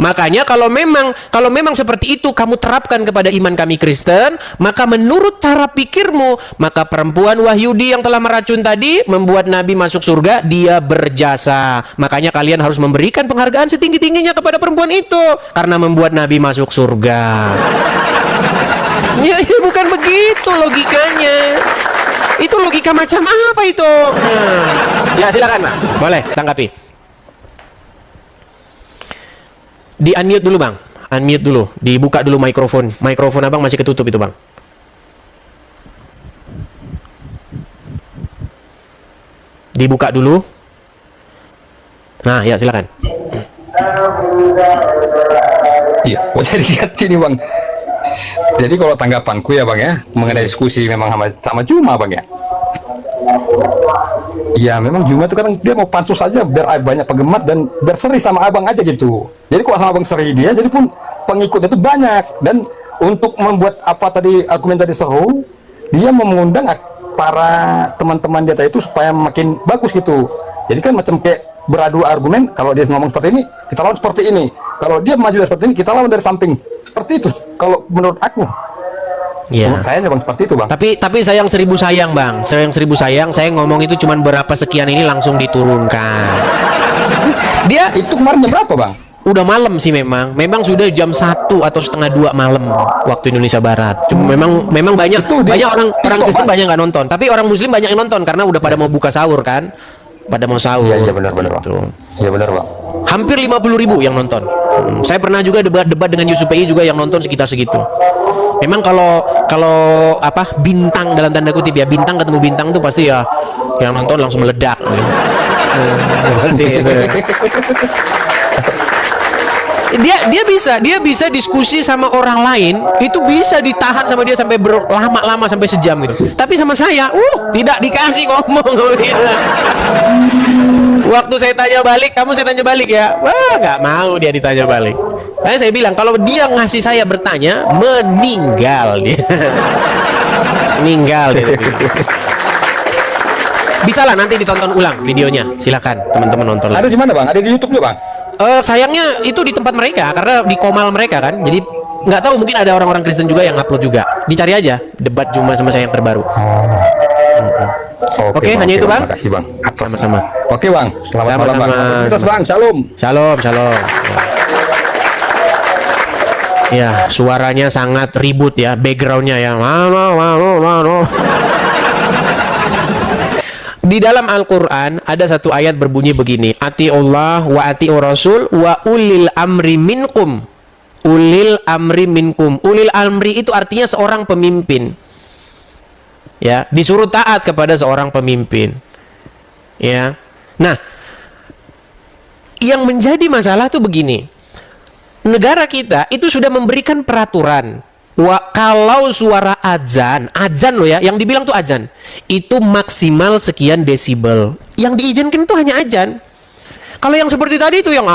Makanya kalau memang seperti itu kamu terapkan kepada iman kami Kristen, maka menurut cara pikirmu, maka perempuan Wahyudi yang telah meracun tadi membuat Nabi masuk surga, dia berjasa. Makanya kalian harus memberikan penghargaan setinggi-tingginya kepada perempuan itu karena membuat Nabi masuk surga. Ya, bukan begitu logikanya. Itu logika macam apa itu? Ya silakan Pak, boleh tanggapi. Di unmute dulu Bang, unmute dulu, dibuka dulu mikrofon Abang masih ketutup itu Bang. Dibuka dulu. Nah ya silakan. Iya, jadi ganti nih Bang. Jadi kalau tanggapanku ya Bang ya, mengenai diskusi memang sama Juma Bang ya. Ya memang Juma itu kan dia mau pansus saja biar banyak penggemar dan berseri sama abang aja gitu. Jadi kalau sama abang seri dia, jadi pun pengikutnya itu banyak. Dan untuk membuat apa tadi argumen tadi seru, dia mengundang para teman-teman dia itu supaya makin bagus gitu. Jadi kan macam kayak beradu argumen, kalau dia ngomong seperti ini, kita lawan seperti ini. Kalau dia maju seperti ini, kita lawan dari samping. Seperti itu kalau menurut aku. Iya. Sayangnya Bang seperti itu Bang. Tapi sayang 1000 sayang Bang. Sayang 1000 sayang. Saya ngomong itu cuman berapa sekian ini langsung diturunkan. Dia itu kemarin jam berapa Bang? Udah malam sih memang. Memang sudah jam 1 atau setengah 2 malam waktu Indonesia Barat. Cuma memang banyak orang Kristen banyak nggak nonton. Tapi orang Muslim banyak yang nonton karena udah pada mau buka sahur kan. Pada mau sahur. Iya benar Bang. Iya benar Bang. Hampir 50.000 yang nonton. Saya pernah juga debat dengan Yusuf PI juga yang nonton sekitar segitu. Memang kalau apa bintang dalam tanda kutip ya, bintang ketemu bintang tuh pasti ya yang nonton langsung meledak. Dia bisa diskusi sama orang lain, itu bisa ditahan sama dia sampai berlama-lama sampai sejam gitu. Tapi sama saya, tidak dikasih ngomong. Waktu saya tanya balik, kamu saya tanya balik ya. Wah, nggak mau dia ditanya balik. Nah, saya bilang kalau dia ngasih saya bertanya, meninggal dia. Meninggal dia. Bisa lah nanti ditonton ulang videonya. Silakan teman-teman nonton. Ada di mana Bang? Ada di YouTube juga Bang? Sayangnya itu di tempat mereka karena di komal mereka kan. Jadi nggak tahu, mungkin ada orang-orang Kristen juga yang upload juga. Dicari aja debat Juma sama saya yang terbaru. Oke, hanya itu Bang. Makasih Bang. Sama-sama. Oke Bang. Selamat malam Bang. Kita Bang. Shalom. Ya, suaranya sangat ribut ya, backgroundnya ya. Di dalam Al-Quran ada satu ayat berbunyi begini, Ati'ullah wa ati'ur rasul wa ulil amri minkum. Ulil amri minkum. Ulil amri itu artinya seorang pemimpin. Ya, disuruh taat kepada seorang pemimpin. Ya. Nah, yang menjadi masalah tuh begini. Negara kita itu sudah memberikan peraturan. Kalau suara azan loh ya, yang dibilang tuh azan, itu maksimal sekian desibel. Yang diizinkan itu hanya azan. Kalau yang seperti tadi itu yang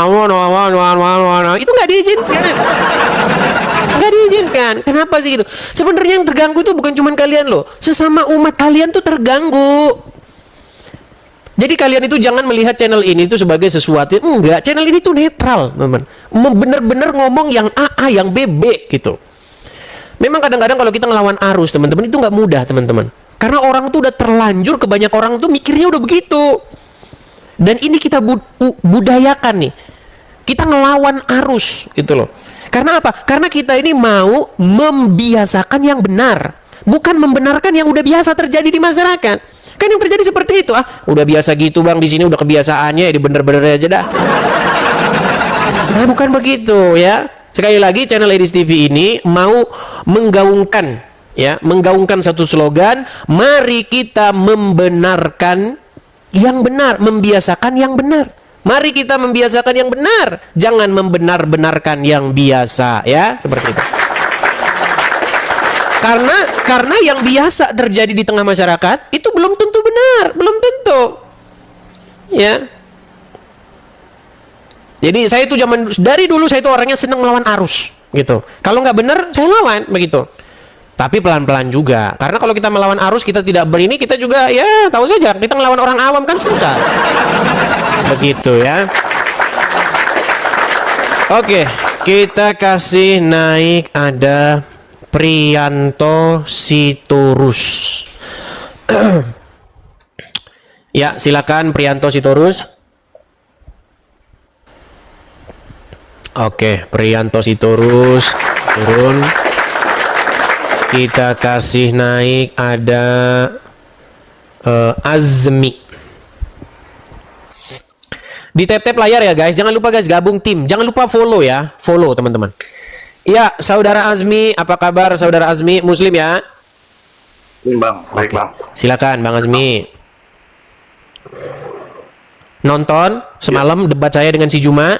itu nggak diizinkan. Nggak diizinkan. Kenapa sih gitu? Sebenarnya yang terganggu itu bukan cuma kalian loh, sesama umat kalian tuh terganggu. Jadi kalian itu jangan melihat channel ini itu sebagai sesuatu. Enggak, channel ini tuh netral, teman. Bener-bener ngomong yang A, yang B gitu. Memang kadang-kadang kalau kita ngelawan arus, teman-teman, itu nggak mudah, teman-teman. Karena orang tuh udah terlanjur, kebanyak orang tuh mikirnya udah begitu. Dan ini kita budayakan nih. Kita ngelawan arus, gitu loh. Karena apa? Karena kita ini mau membiasakan yang benar. Bukan membenarkan yang udah biasa terjadi di masyarakat. Kan yang terjadi seperti itu. Udah biasa gitu Bang, di sini udah kebiasaannya, ya bener-bener aja dah. Nah, bukan begitu ya. Sekali lagi channel Edis TV ini mau menggaungkan satu slogan, mari kita membenarkan yang benar, membiasakan yang benar. Mari kita membiasakan yang benar, jangan membenar-benarkan yang biasa ya, seperti itu. Karena yang biasa terjadi di tengah masyarakat itu belum tentu benar, belum tentu. Ya. Jadi saya itu dari dulu saya itu orangnya senang melawan arus. gitu. Kalau nggak benar, saya lawan begitu. Tapi pelan-pelan juga. Karena kalau kita melawan arus, kita tidak berini, kita juga ya tahu saja. Kita melawan orang awam kan susah. Begitu ya. Oke, kita kasih naik ada Priyanto Sitorus. Ya, silakan Priyanto Sitorus. Oke, Priyanto Sitorus turun. Kita kasih naik ada Azmi. Di tap-tap layar ya guys. Jangan lupa guys gabung tim. Jangan lupa follow ya. Follow teman-teman. Iya, Saudara Azmi, apa kabar Saudara Azmi? Muslim ya? Bang, baik bang. Silakan Bang Azmi. Nonton semalam debat saya dengan si Juma?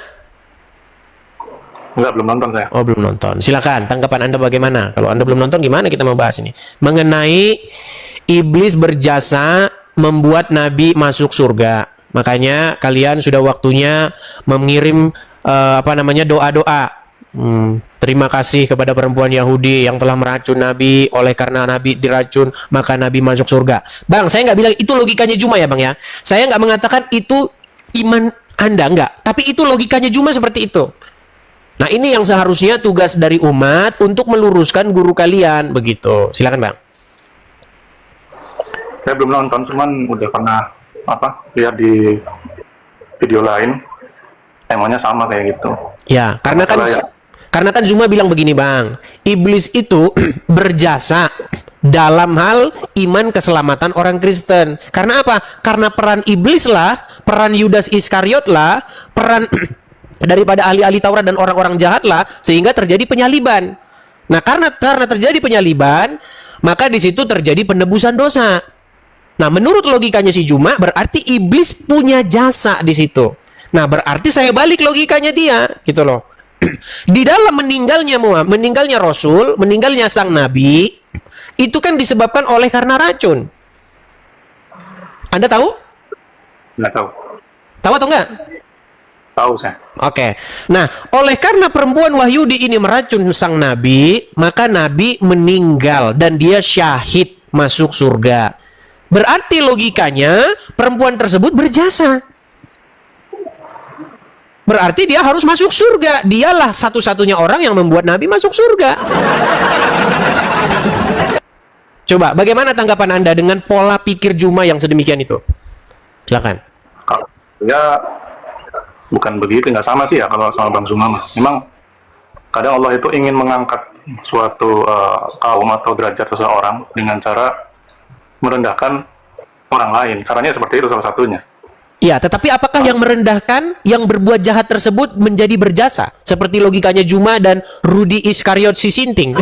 Enggak, belum nonton saya. Oh, belum nonton. Silakan, tanggapan Anda bagaimana? Kalau Anda belum nonton, gimana kita mau bahas ini? Mengenai iblis berjasa membuat Nabi masuk surga. Makanya kalian sudah waktunya mengirim doa-doa. Terima kasih kepada perempuan Yahudi yang telah meracun Nabi. Oleh karena Nabi diracun, maka Nabi masuk surga. Bang, saya nggak bilang itu logikanya Juma ya Bang ya. Saya nggak mengatakan itu iman Anda, nggak. Tapi itu logikanya Juma seperti itu. Nah, ini yang seharusnya tugas dari umat untuk meluruskan guru kalian, begitu. Silakan, Bang. Saya belum nonton, cuman udah pernah lihat di video lain. Emangnya sama kayak gitu. Ya, karena kan Zuma bilang begini, Bang. Iblis itu berjasa dalam hal iman keselamatan orang Kristen. Karena apa? Karena peran iblis lah, peran Yudas Iskariot lah, peran daripada ahli-ahli Taurat dan orang-orang jahat lah, sehingga terjadi penyaliban. Nah, karena terjadi penyaliban, maka di situ terjadi penebusan dosa. Nah, menurut logikanya si Juma, berarti iblis punya jasa di situ. Nah, berarti saya balik logikanya dia, gitu loh. Di dalam meninggalnya Rasul, meninggalnya sang Nabi, itu kan disebabkan oleh karena racun. Anda tahu? Nggak tahu. Tahu atau enggak? Tahu saya. Oke. Nah, oleh karena perempuan Wahyudi ini meracun sang Nabi, maka Nabi meninggal dan dia syahid masuk surga. Berarti logikanya perempuan tersebut berjasa. Berarti dia harus masuk surga. Dialah satu-satunya orang yang membuat Nabi masuk surga. Coba, bagaimana tanggapan Anda dengan pola pikir Juma yang sedemikian itu? Silakan. Ya, bukan begitu, nggak sama sih ya kalau sama Bang Zuma. Memang kadang Allah itu ingin mengangkat suatu kaum atau derajat seseorang dengan cara merendahkan orang lain. Caranya seperti itu salah satunya. Ya, tetapi apakah yang merendahkan, yang berbuat jahat tersebut menjadi berjasa? Seperti logikanya Juma dan Rudi Iskariot si Sinting.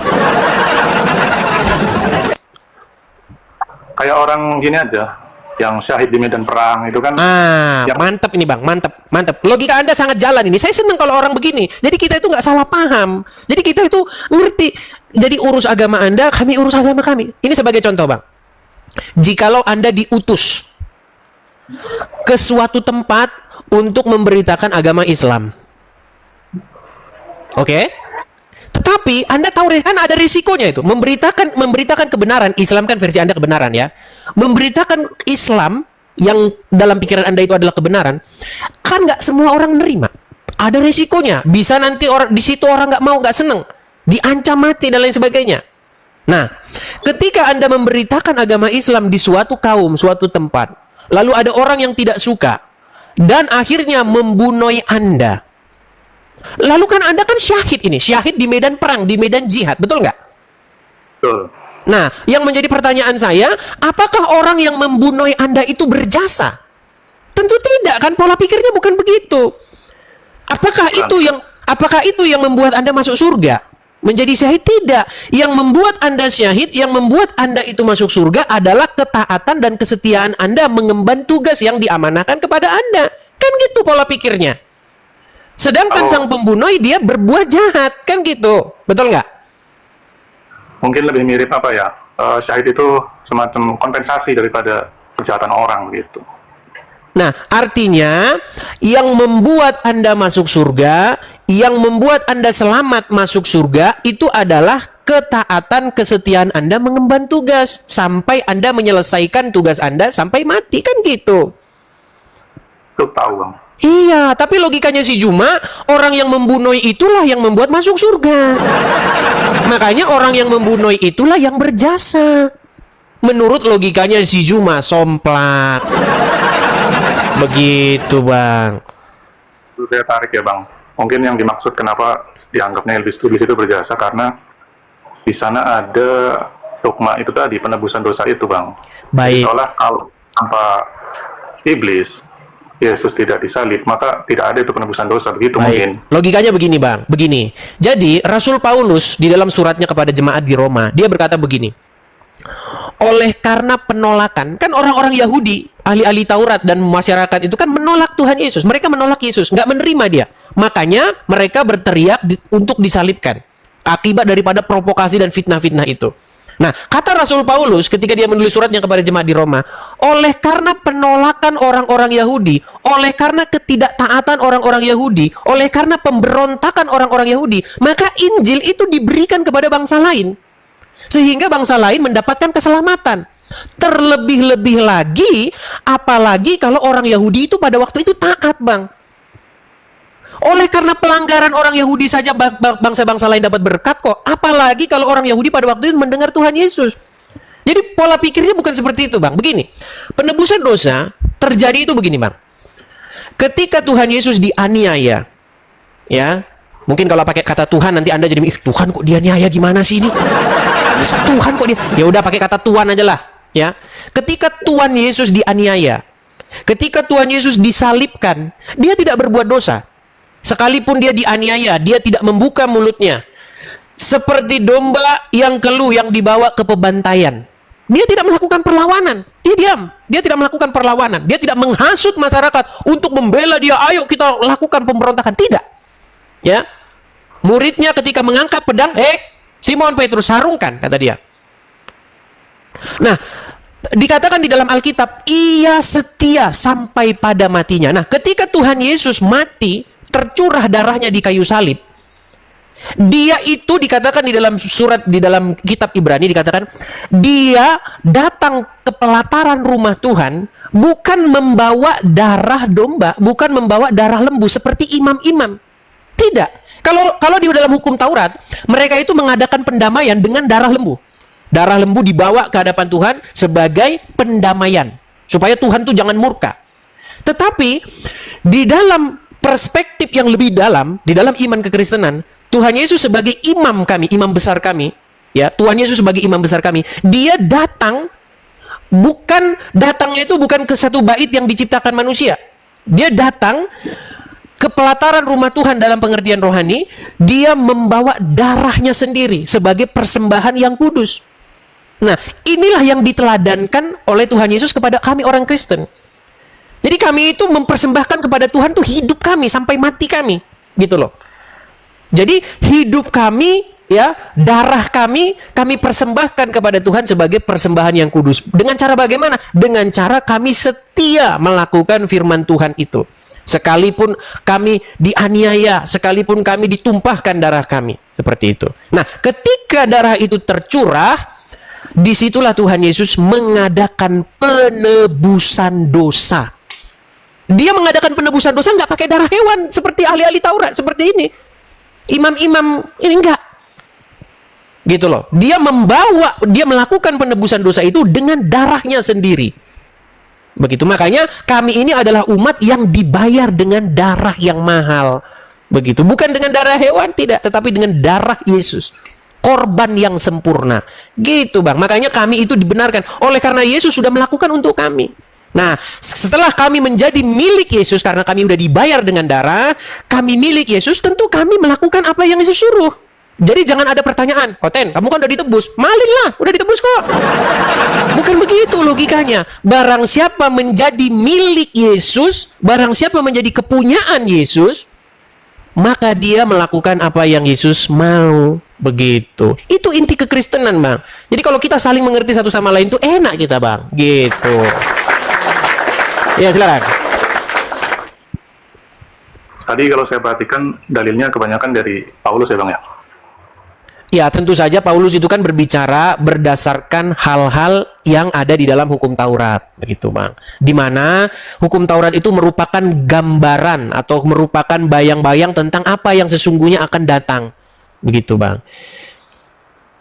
Kayak orang gini aja, yang syahid di medan perang itu kan. Mantap ini Bang, mantap. Logika Anda sangat jalan ini. Saya senang kalau orang begini. Jadi kita itu nggak salah paham. Jadi kita itu ngerti. Jadi urus agama Anda, kami urus agama kami. Ini sebagai contoh Bang. Jikalau Anda diutus ke suatu tempat untuk memberitakan agama Islam. Oke? Tetapi Anda tahu kan ada risikonya itu. Memberitakan kebenaran, Islam kan versi Anda kebenaran ya. Memberitakan Islam yang dalam pikiran Anda itu adalah kebenaran, kan nggak semua orang nerima. Ada risikonya. Bisa nanti orang di situ orang nggak mau, nggak seneng, diancam mati dan lain sebagainya. Nah, ketika Anda memberitakan agama Islam di suatu kaum, suatu tempat, lalu ada orang yang tidak suka dan akhirnya membunuh Anda. Lalu kan Anda kan syahid ini, syahid di medan perang, di medan jihad, betul nggak? Betul. Nah, yang menjadi pertanyaan saya, apakah orang yang membunuh Anda itu berjasa? Tentu tidak, kan pola pikirnya bukan begitu. Apakah itu yang membuat Anda masuk surga? Menjadi syahid? Tidak. Yang membuat Anda syahid, yang membuat Anda itu masuk surga adalah ketaatan dan kesetiaan Anda mengemban tugas yang diamanahkan kepada Anda. Kan gitu pola pikirnya. Sedangkan sang pembunuh dia berbuat jahat, kan gitu. Betul nggak? Mungkin lebih mirip syahid itu semacam kompensasi daripada kejahatan orang gitu. Nah, artinya yang membuat Anda masuk surga yang membuat Anda selamat masuk surga itu adalah ketaatan, kesetiaan Anda mengemban tugas sampai Anda menyelesaikan tugas Anda sampai mati, kan gitu. Itu tahu, Bang. Iya, tapi logikanya si Juma, orang yang membunuh itulah yang membuat masuk surga. Makanya orang yang membunuh itulah yang berjasa. Menurut logikanya si Juma, somplak. Begitu, Bang. Itu saya tarik ya, Bang. Mungkin yang dimaksud kenapa dianggapnya iblis itu berjasa karena di sana ada dogma itu tadi, penebusan dosa itu, Bang. Baik. Seolah kalau tanpa iblis, Yesus tidak disalib, maka tidak ada itu penebusan dosa. Begitu mungkin. Logikanya begini, Bang. Begini. Jadi, Rasul Paulus di dalam suratnya kepada jemaat di Roma, dia berkata begini. Oleh karena penolakan, kan orang-orang Yahudi, ahli-ahli Taurat dan masyarakat itu kan menolak Tuhan Yesus. Mereka menolak Yesus, nggak menerima dia. Makanya mereka berteriak untuk disalibkan. Akibat daripada provokasi dan fitnah-fitnah itu. Nah, kata Rasul Paulus ketika dia menulis suratnya kepada jemaat di Roma, oleh karena penolakan orang-orang Yahudi, oleh karena ketidaktaatan orang-orang Yahudi, oleh karena pemberontakan orang-orang Yahudi, maka Injil itu diberikan kepada bangsa lain. Sehingga bangsa lain mendapatkan keselamatan. Terlebih-lebih lagi, apalagi kalau orang Yahudi itu pada waktu itu taat, Bang. Oleh karena pelanggaran orang Yahudi saja bangsa-bangsa lain dapat berkat kok. Apalagi kalau orang Yahudi pada waktu itu mendengar Tuhan Yesus. Jadi pola pikirnya bukan seperti itu, Bang. Begini, penebusan dosa terjadi itu begini, Bang. Ketika Tuhan Yesus dianiaya, ya, mungkin kalau pakai kata Tuhan nanti Anda jadi, Tuhan kok dianiaya gimana sih ini? Tuhan kok dia? Ya udah pakai kata Tuhan aja lah, ya. Ketika Tuhan Yesus dianiaya, ketika Tuhan Yesus disalibkan, dia tidak berbuat dosa. Sekalipun dia dianiaya, dia tidak membuka mulutnya. Seperti domba yang keluh yang dibawa ke pembantaian. Dia tidak melakukan perlawanan. Dia diam. Dia tidak melakukan perlawanan. Dia tidak menghasut masyarakat untuk membela dia. Ayo kita lakukan pemberontakan. Tidak. Ya. Muridnya ketika mengangkat pedang, Simon Petrus sarungkan, kata dia. Nah, dikatakan di dalam Alkitab, ia setia sampai pada matinya. Nah, ketika Tuhan Yesus mati, tercurah darahnya di kayu salib, dia itu dikatakan di dalam surat, di dalam kitab Ibrani dikatakan, dia datang ke pelataran rumah Tuhan bukan membawa darah domba, bukan membawa darah lembu seperti imam-imam. Tidak. Kalau di dalam hukum Taurat, mereka itu mengadakan pendamaian dengan darah lembu. Darah lembu dibawa ke hadapan Tuhan sebagai pendamaian supaya Tuhan tuh jangan murka. Tetapi di dalam perspektif yang lebih dalam, di dalam iman kekristenan, Tuhan Yesus sebagai imam kami, imam besar kami, ya, Tuhan Yesus sebagai imam besar kami, dia datang, datangnya itu bukan ke satu bait yang diciptakan manusia. Dia datang ke pelataran rumah Tuhan dalam pengertian rohani, dia membawa darahnya sendiri sebagai persembahan yang kudus. Nah, inilah yang diteladankan oleh Tuhan Yesus kepada kami orang Kristen. Jadi kami itu mempersembahkan kepada Tuhan tuh hidup kami sampai mati kami, gitu loh. Jadi hidup kami, ya, darah kami persembahkan kepada Tuhan sebagai persembahan yang kudus. Dengan cara bagaimana? Dengan cara kami setia melakukan firman Tuhan itu. Sekalipun kami dianiaya, sekalipun kami ditumpahkan darah kami, seperti itu. Nah, ketika darah itu tercurah, disitulah Tuhan Yesus mengadakan penebusan dosa. Dia mengadakan penebusan dosa nggak pakai darah hewan seperti ahli-ahli Taurat seperti ini. Imam-imam ini enggak. Gitu loh. Dia melakukan penebusan dosa itu dengan darahnya sendiri. Begitu, makanya kami ini adalah umat yang dibayar dengan darah yang mahal. Begitu, bukan dengan darah hewan, tidak, tetapi dengan darah Yesus. Korban yang sempurna. Gitu, Bang. Makanya kami itu dibenarkan oleh karena Yesus sudah melakukan untuk kami. Nah, setelah kami menjadi milik Yesus karena kami sudah dibayar dengan darah, kami milik Yesus, tentu kami melakukan apa yang Yesus suruh. Jadi jangan ada pertanyaan, Ten, kamu kan udah ditebus. Malin lah, udah ditebus kok. Bukan begitu logikanya. Barang siapa menjadi milik Yesus, barang siapa menjadi kepunyaan Yesus, maka dia melakukan apa yang Yesus mau. Begitu. Itu inti kekristenan, Bang. Jadi kalau kita saling mengerti satu sama lain, itu enak kita, Bang. Gitu. Ya, silakan. tadi kalau saya perhatikan dalilnya kebanyakan dari Paulus ya Bang ya. Ya, tentu saja Paulus itu kan berbicara berdasarkan hal-hal yang ada di dalam hukum Taurat, begitu Bang. Di mana hukum Taurat itu merupakan gambaran atau merupakan bayang-bayang tentang apa yang sesungguhnya akan datang, begitu Bang.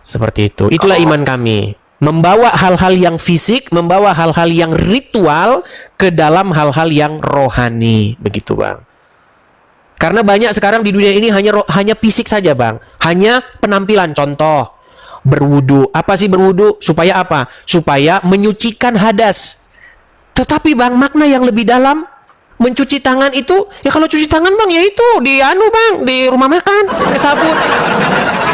Seperti itu. Itulah iman kami. Membawa hal-hal yang fisik, membawa hal-hal yang ritual ke dalam hal-hal yang rohani, begitu Bang. Karena banyak sekarang di dunia ini hanya fisik saja Bang. Hanya penampilan. Contoh, berwudu. Apa sih berwudu? Supaya apa? Supaya menyucikan hadas. Tetapi Bang, makna yang lebih dalam, mencuci tangan itu, ya kalau cuci tangan Bang, ya itu di Bang, di rumah makan, pakai sabun.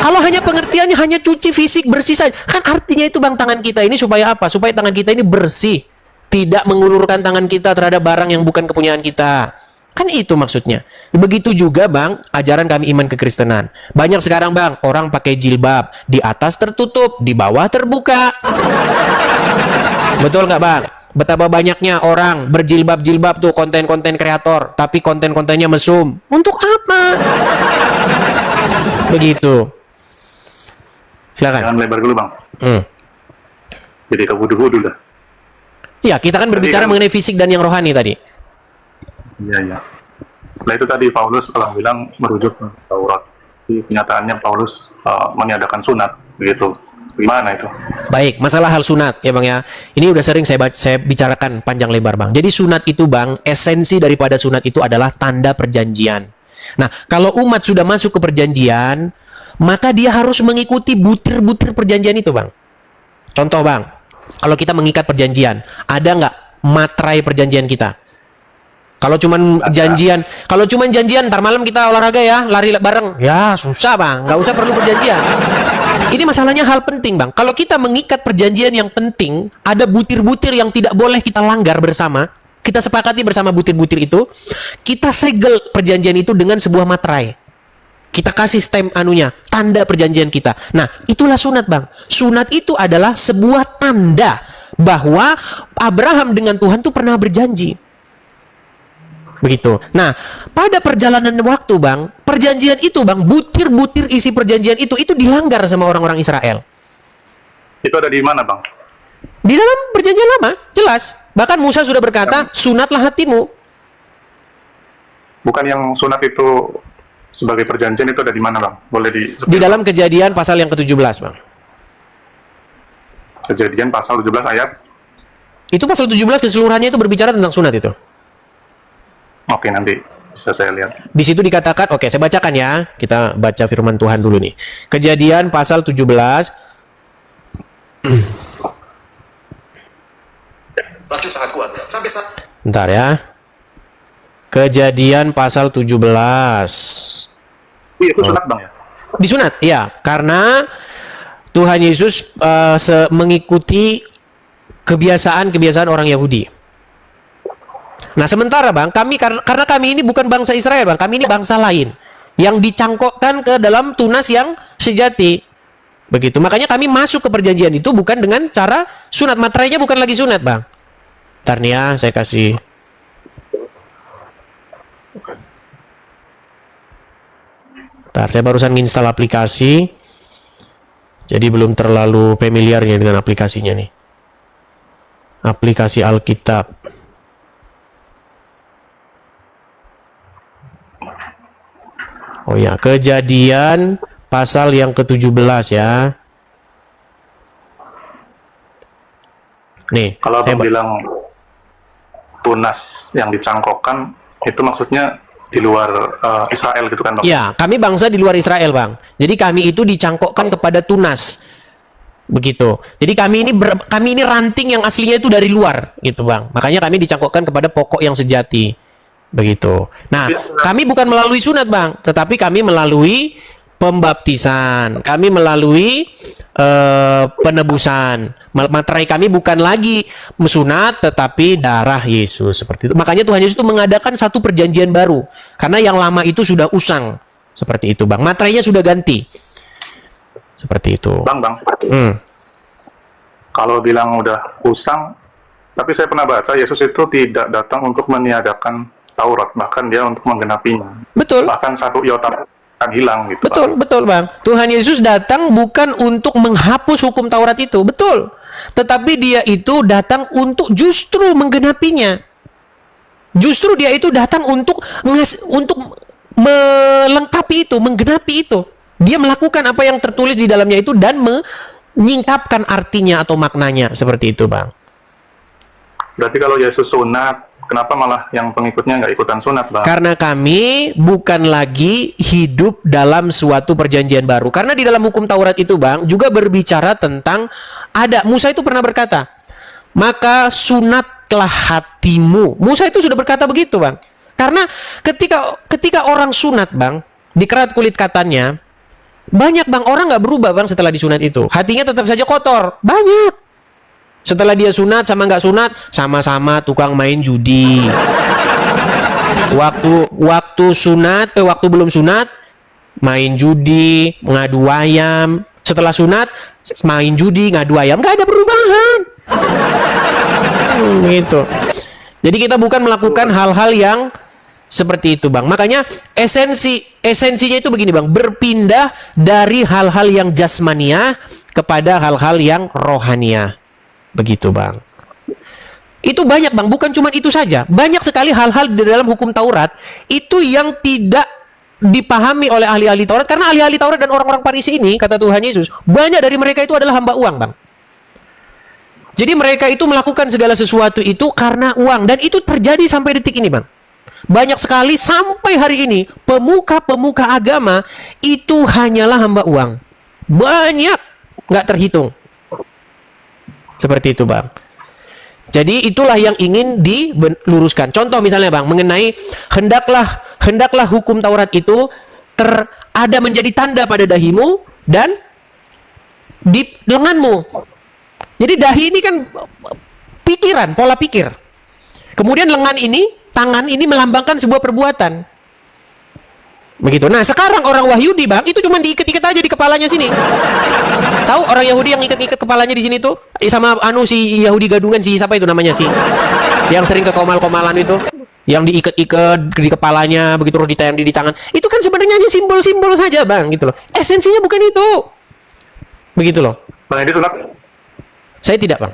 Kalau hanya pengertiannya hanya cuci fisik bersih saja, kan artinya itu Bang, tangan kita ini supaya apa? Supaya tangan kita ini bersih. Tidak mengulurkan tangan kita terhadap barang yang bukan kepunyaan kita. Kan itu maksudnya. Begitu juga Bang, ajaran kami iman kekristenan. Banyak sekarang Bang, orang pakai jilbab. Di atas tertutup, di bawah terbuka. Betul nggak Bang? Betapa banyaknya orang berjilbab-jilbab tuh, konten-konten kreator. Tapi konten-kontennya mesum. Untuk apa? Begitu. Silakan. Jangan lebar dulu Bang. Jadi ke wudu-wudu dah. Ya, kita kan berbicara mengenai fisik dan yang rohani tadi. Iya. Nah itu tadi Paulus bilang merujuk ke Taurat. Di kenyataannya Paulus meniadakan sunat, begitu. Gimana itu? Baik, masalah hal sunat ya Bang ya. Ini udah sering saya bicarakan panjang lebar Bang. Jadi sunat itu Bang, esensi daripada sunat itu adalah tanda perjanjian. Nah, kalau umat sudah masuk ke perjanjian, maka dia harus mengikuti butir-butir perjanjian itu Bang. Contoh Bang, kalau kita mengikat perjanjian, ada nggak materai perjanjian kita? Kalau cuman janjian, ntar malam kita olahraga ya, lari bareng. Ya, susah Bang, nggak usah perlu perjanjian. Ini masalahnya hal penting Bang. Kalau kita mengikat perjanjian yang penting, ada butir-butir yang tidak boleh kita langgar bersama. Kita sepakati bersama butir-butir itu, kita segel perjanjian itu dengan sebuah materai. Kita kasih stamp tanda perjanjian kita. Nah, itulah sunat Bang. Sunat itu adalah sebuah tanda bahwa Abraham dengan Tuhan tuh pernah berjanji. Begitu. Nah, pada perjalanan waktu Bang, perjanjian itu Bang, butir-butir isi perjanjian itu dilanggar sama orang-orang Israel. Itu ada di mana Bang? Di dalam perjanjian lama, jelas. Bahkan Musa sudah berkata, sunatlah hatimu. Bukan yang sunat itu sebagai perjanjian, itu ada di mana Bang? Boleh di dalam Kejadian pasal yang ke-17 Bang. Kejadian pasal 17 ayat? Itu pasal 17 keseluruhannya itu berbicara tentang sunat itu. Oke, nanti bisa saya lihat. Di situ dikatakan, oke, saya bacakan ya. Kita baca firman Tuhan dulu nih. Kejadian pasal 17. Racun sangat kuat. Sampai saat Bentar ya. Kejadian pasal 17. Iya, itu sunat Bang ya? Disunat, ya. Karena Tuhan Yesus mengikuti kebiasaan orang Yahudi. Nah, sementara Bang, karena kami ini bukan bangsa Israel Bang, kami ini bangsa lain yang dicangkokkan ke dalam tunas yang sejati. Begitu. Makanya kami masuk ke perjanjian itu bukan dengan cara sunat. Materainya bukan lagi sunat Bang. Ntar nih ya, saya kasih. Ntar, saya barusan nginstal aplikasi. Jadi belum terlalu familiar ya dengan aplikasinya nih. Aplikasi Alkitab. Oh ya, Kejadian pasal yang ke-17 ya. Nih, kalau Abang bilang tunas yang dicangkokkan, itu maksudnya di luar Israel gitu kan Bang? Ya, kami bangsa di luar Israel Bang. Jadi kami itu dicangkokkan kepada tunas. Begitu. Jadi kami ini ranting yang aslinya itu dari luar gitu Bang. Makanya kami dicangkokkan kepada pokok yang sejati. Begitu. Nah, kami bukan melalui sunat Bang, tetapi kami melalui pembaptisan. Kami melalui penebusan. Materai kami bukan lagi sunat, tetapi darah Yesus. Seperti itu. Makanya Tuhan Yesus itu mengadakan satu perjanjian baru. Karena yang lama itu sudah usang. Seperti itu Bang. Materainya sudah ganti. Seperti itu. Bang. Kalau bilang udah usang, tapi saya pernah baca Yesus itu tidak datang untuk meniadakan Taurat, bahkan dia untuk menggenapinya. Betul. Bahkan satu iota akan hilang gitu. Betul, betul Bang. Tuhan Yesus datang bukan untuk menghapus hukum Taurat itu, betul. Tetapi dia itu datang untuk justru menggenapinya. Justru dia itu datang untuk melengkapi itu, menggenapi itu. Dia melakukan apa yang tertulis di dalamnya itu dan menyingkapkan artinya atau maknanya, seperti itu Bang. Berarti kalau Yesus sunat, kenapa malah yang pengikutnya nggak ikutan sunat, Bang? Karena kami bukan lagi hidup dalam suatu perjanjian baru. Karena di dalam hukum Taurat itu, Bang, juga berbicara tentang Musa itu pernah berkata, maka sunatlah hatimu. Musa itu sudah berkata begitu, Bang. Karena ketika orang sunat, Bang, dikerat kulit katanya, banyak, Bang, orang nggak berubah, Bang, setelah disunat itu. Hatinya tetap saja kotor. Banyak. Setelah dia sunat sama nggak sunat, sama-sama tukang main judi. Waktu belum sunat, main judi, ngadu ayam. Setelah sunat, main judi, ngadu ayam. Nggak ada perubahan. Gitu. Jadi kita bukan melakukan hal-hal yang seperti itu, Bang. Makanya esensinya itu begini, Bang. Berpindah dari hal-hal yang jasmaniah kepada hal-hal yang rohaniah. Begitu, Bang. Itu banyak, Bang. Bukan cuma itu saja. Banyak sekali hal-hal di dalam hukum Taurat itu yang tidak dipahami oleh ahli-ahli Taurat. Karena ahli-ahli Taurat dan orang-orang Farisi ini, kata Tuhan Yesus, banyak dari mereka itu adalah hamba uang, Bang. Jadi mereka itu melakukan segala sesuatu itu karena uang. Dan itu terjadi sampai detik ini, Bang. Banyak sekali sampai hari ini, pemuka-pemuka agama itu hanyalah hamba uang. Banyak. Nggak terhitung. Seperti itu, Bang. Jadi itulah yang ingin diluruskan. Contoh misalnya, Bang, mengenai hendaklah hukum Taurat itu ada menjadi tanda pada dahimu dan di lenganmu. Jadi dahi ini kan pikiran, pola pikir. Kemudian tangan ini melambangkan sebuah perbuatan. Begitu. Nah, sekarang orang Wahyudi, Bang, itu cuma diikat-ikat aja di kepalanya sini. Tahu orang Yahudi yang ikat-ikat kepalanya di sini tuh sama si Yahudi gadungan, siapa itu namanya sih? Yang sering ke komal-komalan itu, yang diikat-ikat di kepalanya begitu terus ditayang di tangan. Itu kan sebenarnya hanya simbol-simbol saja, Bang, gitu loh. Esensinya bukan itu. Begitu loh. Bang Edi sunat? Saya tidak, Bang.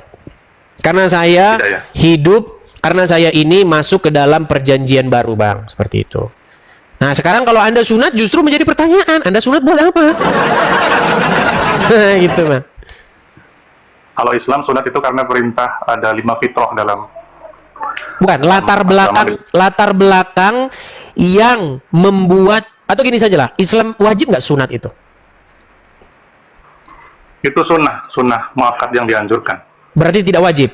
Karena saya Tidak, ya? hidup, karena saya ini masuk ke dalam perjanjian baru, Bang, seperti itu. Nah, sekarang kalau Anda sunat justru menjadi pertanyaan. Anda sunat buat apa? Gitu, Bang. Kalau Islam sunat itu karena perintah ada 5 fitrah dalam. Bukan, latar belakang yang membuat, atau gini saja lah, Islam wajib nggak sunat itu? Itu sunnah muakkad yang dianjurkan. Berarti tidak wajib?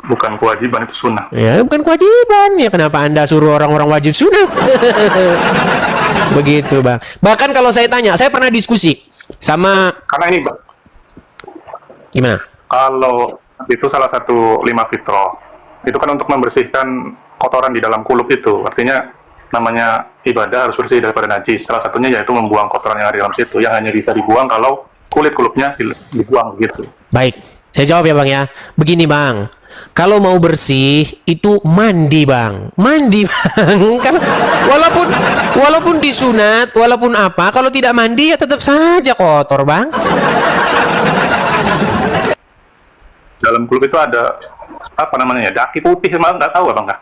Bukan kewajiban, itu sunnah. Ya, bukan kewajiban. Ya, kenapa Anda suruh orang-orang wajib sunat? Begitu, Bang. Bahkan kalau saya tanya, saya pernah diskusi sama... Karena ini, Bang, Gimana? kalau itu salah satu 5 fitrah, itu kan untuk membersihkan kotoran di dalam kulub itu. Artinya, namanya ibadah harus bersih daripada najis. Salah satunya yaitu membuang kotoran yang ada di dalam situ, yang hanya bisa dibuang kalau kulit-kulubnya dibuang gitu. Baik, saya jawab ya, Bang, ya. Begini, Bang. Kalau mau bersih itu mandi, Bang. Mandi, Bang. Karena walaupun disunat, walaupun apa, kalau tidak mandi ya tetap saja kotor, Bang. Dalam kulub itu ada apa namanya ya? Daki putih, malah nggak tahu, Bang, nggak?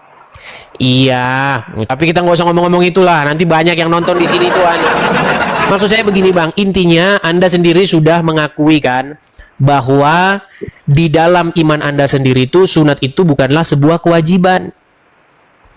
Iya, tapi kita nggak usah ngomong-ngomong itulah. Nanti banyak yang nonton di sini tuh. Maksud saya begini, Bang. Intinya Anda sendiri sudah mengakui kan bahwa di dalam iman Anda sendiri itu sunat itu bukanlah sebuah kewajiban.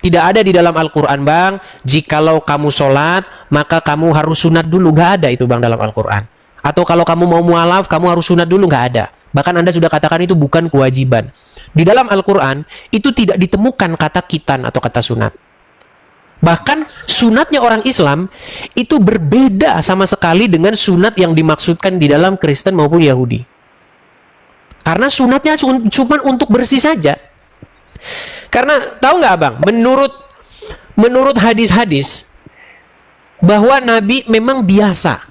Tidak ada di dalam Al-Quran, Bang, jikalau kamu sholat maka kamu harus sunat dulu. Nggak ada itu, Bang, dalam Al-Quran. Atau kalau kamu mau mualaf kamu harus sunat dulu. Nggak ada. Bahkan Anda sudah katakan itu bukan kewajiban. Di dalam Al-Quran itu tidak ditemukan kata khitan atau kata sunat. Bahkan sunatnya orang Islam itu berbeda sama sekali dengan sunat yang dimaksudkan di dalam Kristen maupun Yahudi. Karena sunatnya cuma untuk bersih saja. Karena tahu nggak, Bang? Menurut hadis-hadis bahwa Nabi memang biasa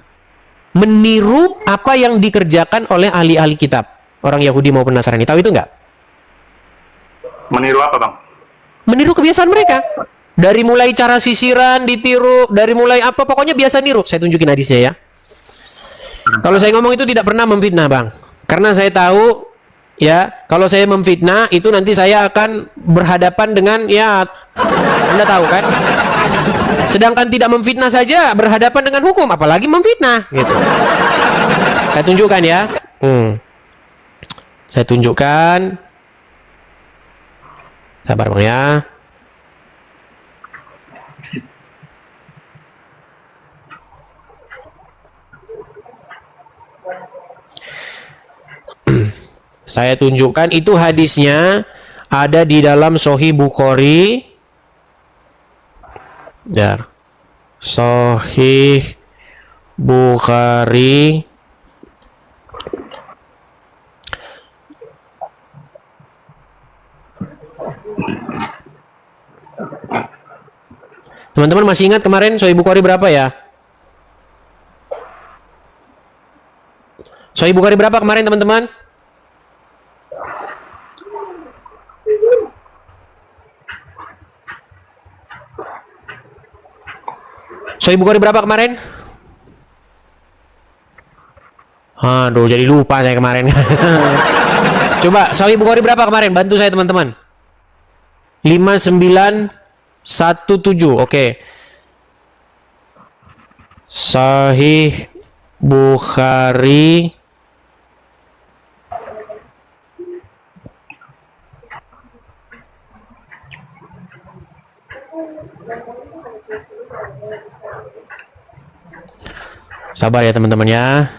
meniru apa yang dikerjakan oleh ahli-ahli kitab, orang Yahudi maupun Nasrani. Tahu itu nggak? Meniru apa, Bang? Meniru kebiasaan mereka. Dari mulai cara sisiran ditiru, dari mulai apa, pokoknya biasa niru. Saya tunjukin hadisnya ya. Kalau saya ngomong itu tidak pernah memfitnah, Bang. Karena saya tahu, ya, kalau saya memfitnah, itu nanti saya akan berhadapan dengan, ya, Anda tahu kan? Sedangkan tidak memfitnah saja berhadapan dengan hukum, apalagi memfitnah, gitu. Saya tunjukkan ya. Saya tunjukkan. Sabar, Bang ya. Saya tunjukkan itu hadisnya ada di dalam Sahih Bukhari. Ya. Sahih Bukhari. Teman-teman masih ingat kemarin Sahih Bukhari berapa ya? Sahih Bukhari berapa kemarin, teman-teman? Sahih Bukhari berapa kemarin? Aduh, jadi lupa saya kemarin. Coba, Sahih Bukhari berapa kemarin? Bantu saya, teman-teman. 5917. Oke. Sahih Bukhari sabar ya teman-teman ya.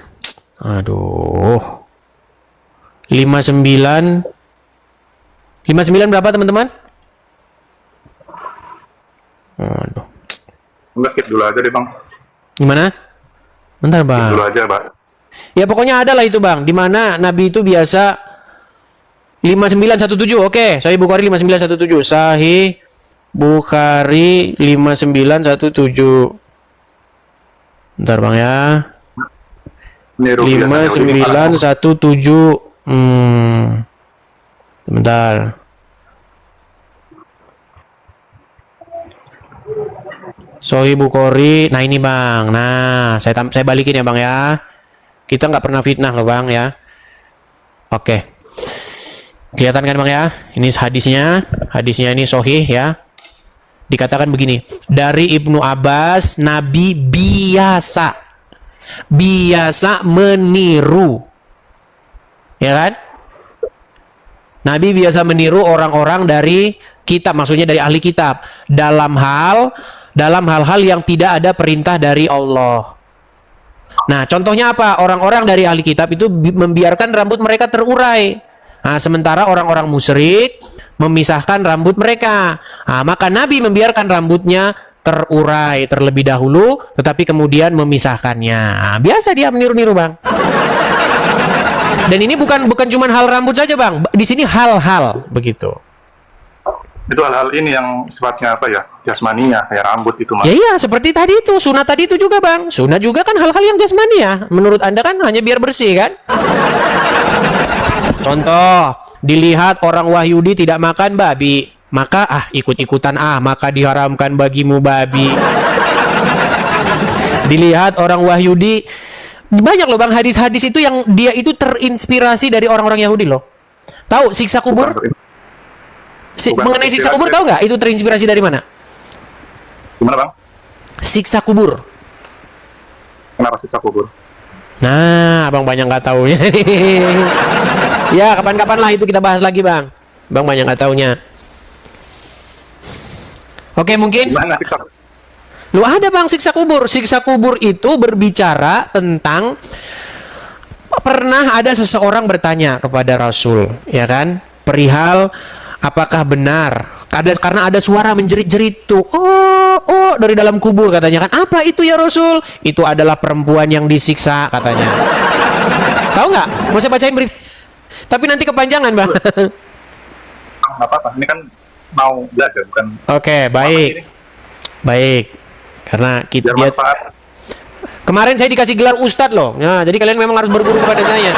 Aduh. 59 berapa teman-teman? Aduh. Enggak, skip dulu aja deh, Bang. Gimana? Bentar, Skip Bang. dulu aja, Bang. Ya pokoknya ada lah itu, Bang. Di mana Nabi itu biasa 5917. Oke, Sahih Bukhari 5917. Sahih Bukhari 5917. Bentar, Bang ya. Niru 5917. Bentar. Sahih Bukhari. Nah ini, Bang. Nah, saya balikin ya, Bang ya. Kita nggak pernah fitnah loh, Bang ya. Oke. Kelihatan kan, Bang ya? Ini hadisnya. Hadisnya ini sahih ya. Dikatakan begini, dari Ibnu Abbas, Nabi biasa meniru, ya kan? Nabi biasa meniru orang-orang dari kitab, maksudnya dari ahli kitab, dalam hal-hal yang tidak ada perintah dari Allah. Nah, contohnya apa? Orang-orang dari ahli kitab itu membiarkan rambut mereka terurai. Nah, sementara orang-orang musyrik memisahkan rambut mereka. Nah, maka Nabi membiarkan rambutnya terurai terlebih dahulu, tetapi kemudian memisahkannya. Nah, biasa dia meniru-niru, Bang. Dan ini bukan cuma hal rambut saja, Bang. Di sini hal-hal begitu. Itu hal-hal ini yang sifatnya apa ya? Jasmania, kayak rambut itu, Mas. Ya iya, seperti tadi itu, sunat tadi itu juga, Bang. Sunat juga kan hal-hal yang jasmania. Menurut Anda kan hanya biar bersih, kan? Contoh, dilihat orang Wahyudi tidak makan babi, maka ikut-ikutan maka diharamkan bagimu babi. Dilihat orang Wahyudi, banyak loh, Bang, hadis-hadis itu yang dia itu terinspirasi dari orang-orang Yahudi loh. Tahu siksa kubur? Mengenai siksa kubur tahu nggak? Itu terinspirasi dari mana? Gimana, Bang? Siksa kubur. Kenapa siksa kubur? Nah, Abang banyak nggak taunya. Ya, kapan-kapan lah itu kita bahas lagi, Bang. Bang banyak nggak taunya. Oke, mungkin. Gimana siksa? Lu ada, Bang, siksa kubur. Siksa kubur itu berbicara tentang pernah ada seseorang bertanya kepada Rasul, ya kan? Perihal apakah benar? Karena ada suara menjerit-jerit tuh. Oh, dari dalam kubur katanya kan. Apa itu ya Rasul? Itu adalah perempuan yang disiksa katanya. Tahu nggak? Mau saya bacain berita. Tapi nanti kepanjangan, Bang. Nggak apa-apa. Ini kan mau belajar, bukan? Oke, baik. Baik. Karena kita Biar manfaat. kemarin saya dikasih gelar Ustadz loh. Nah, jadi kalian memang harus berguru kepada saya.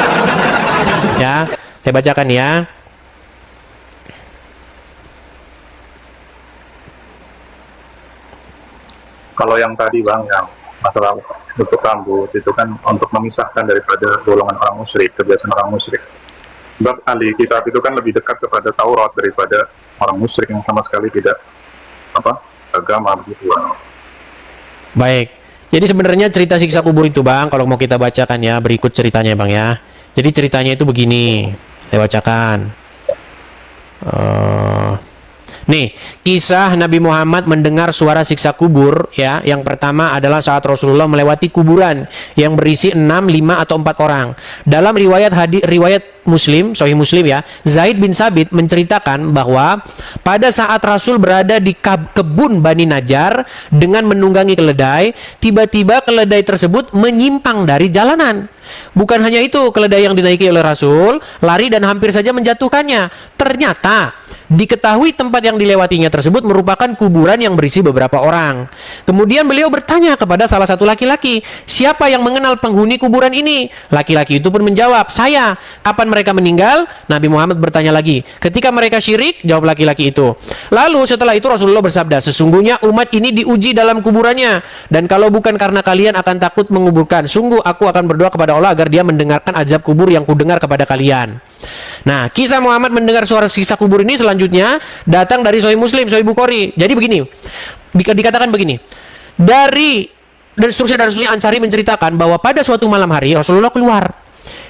Ya, saya bacakan ya. Kalau yang tadi Bang, yang masalah untuk rambut itu kan untuk memisahkan daripada golongan orang musyrik, kebiasaan orang musyrik. Sebab ahli kitab itu kan lebih dekat kepada Taurat daripada orang musyrik yang sama sekali tidak agama begitu Bang. Baik. Jadi sebenarnya cerita siksa kubur itu Bang, kalau mau kita bacakan ya, berikut ceritanya Bang ya. Jadi ceritanya itu begini, saya bacakan. Nih, kisah Nabi Muhammad mendengar suara siksa kubur ya. Yang pertama adalah saat Rasulullah melewati kuburan yang berisi 6, 5 atau 4 orang. Dalam riwayat Muslim, Sahih Muslim ya, Zaid bin Sabit menceritakan bahwa pada saat Rasul berada di kebun Bani Najjar dengan menunggangi keledai, tiba-tiba keledai tersebut menyimpang dari jalanan. Bukan hanya itu, keledai yang dinaiki oleh Rasul lari dan hampir saja menjatuhkannya. Ternyata diketahui tempat yang dilewatinya tersebut merupakan kuburan yang berisi beberapa orang. Kemudian beliau bertanya kepada salah satu laki-laki, siapa yang mengenal penghuni kuburan ini? Laki-laki itu pun menjawab, saya. Kapan mereka meninggal? Nabi Muhammad bertanya lagi, ketika mereka syirik? Jawab laki-laki itu. Lalu setelah itu Rasulullah bersabda, sesungguhnya umat ini diuji dalam kuburannya, dan kalau bukan karena kalian akan takut menguburkan, sungguh aku akan berdoa kepada Allah agar dia mendengarkan azab kubur yang kudengar kepada kalian. Nah, kisah Muhammad mendengar suara siksa kubur ini selanjutnya datang dari Sahih Muslim, Sahih Bukhari. Jadi begini, dikatakan begini, dan seterusnya Ansari menceritakan bahwa pada suatu malam hari Rasulullah keluar,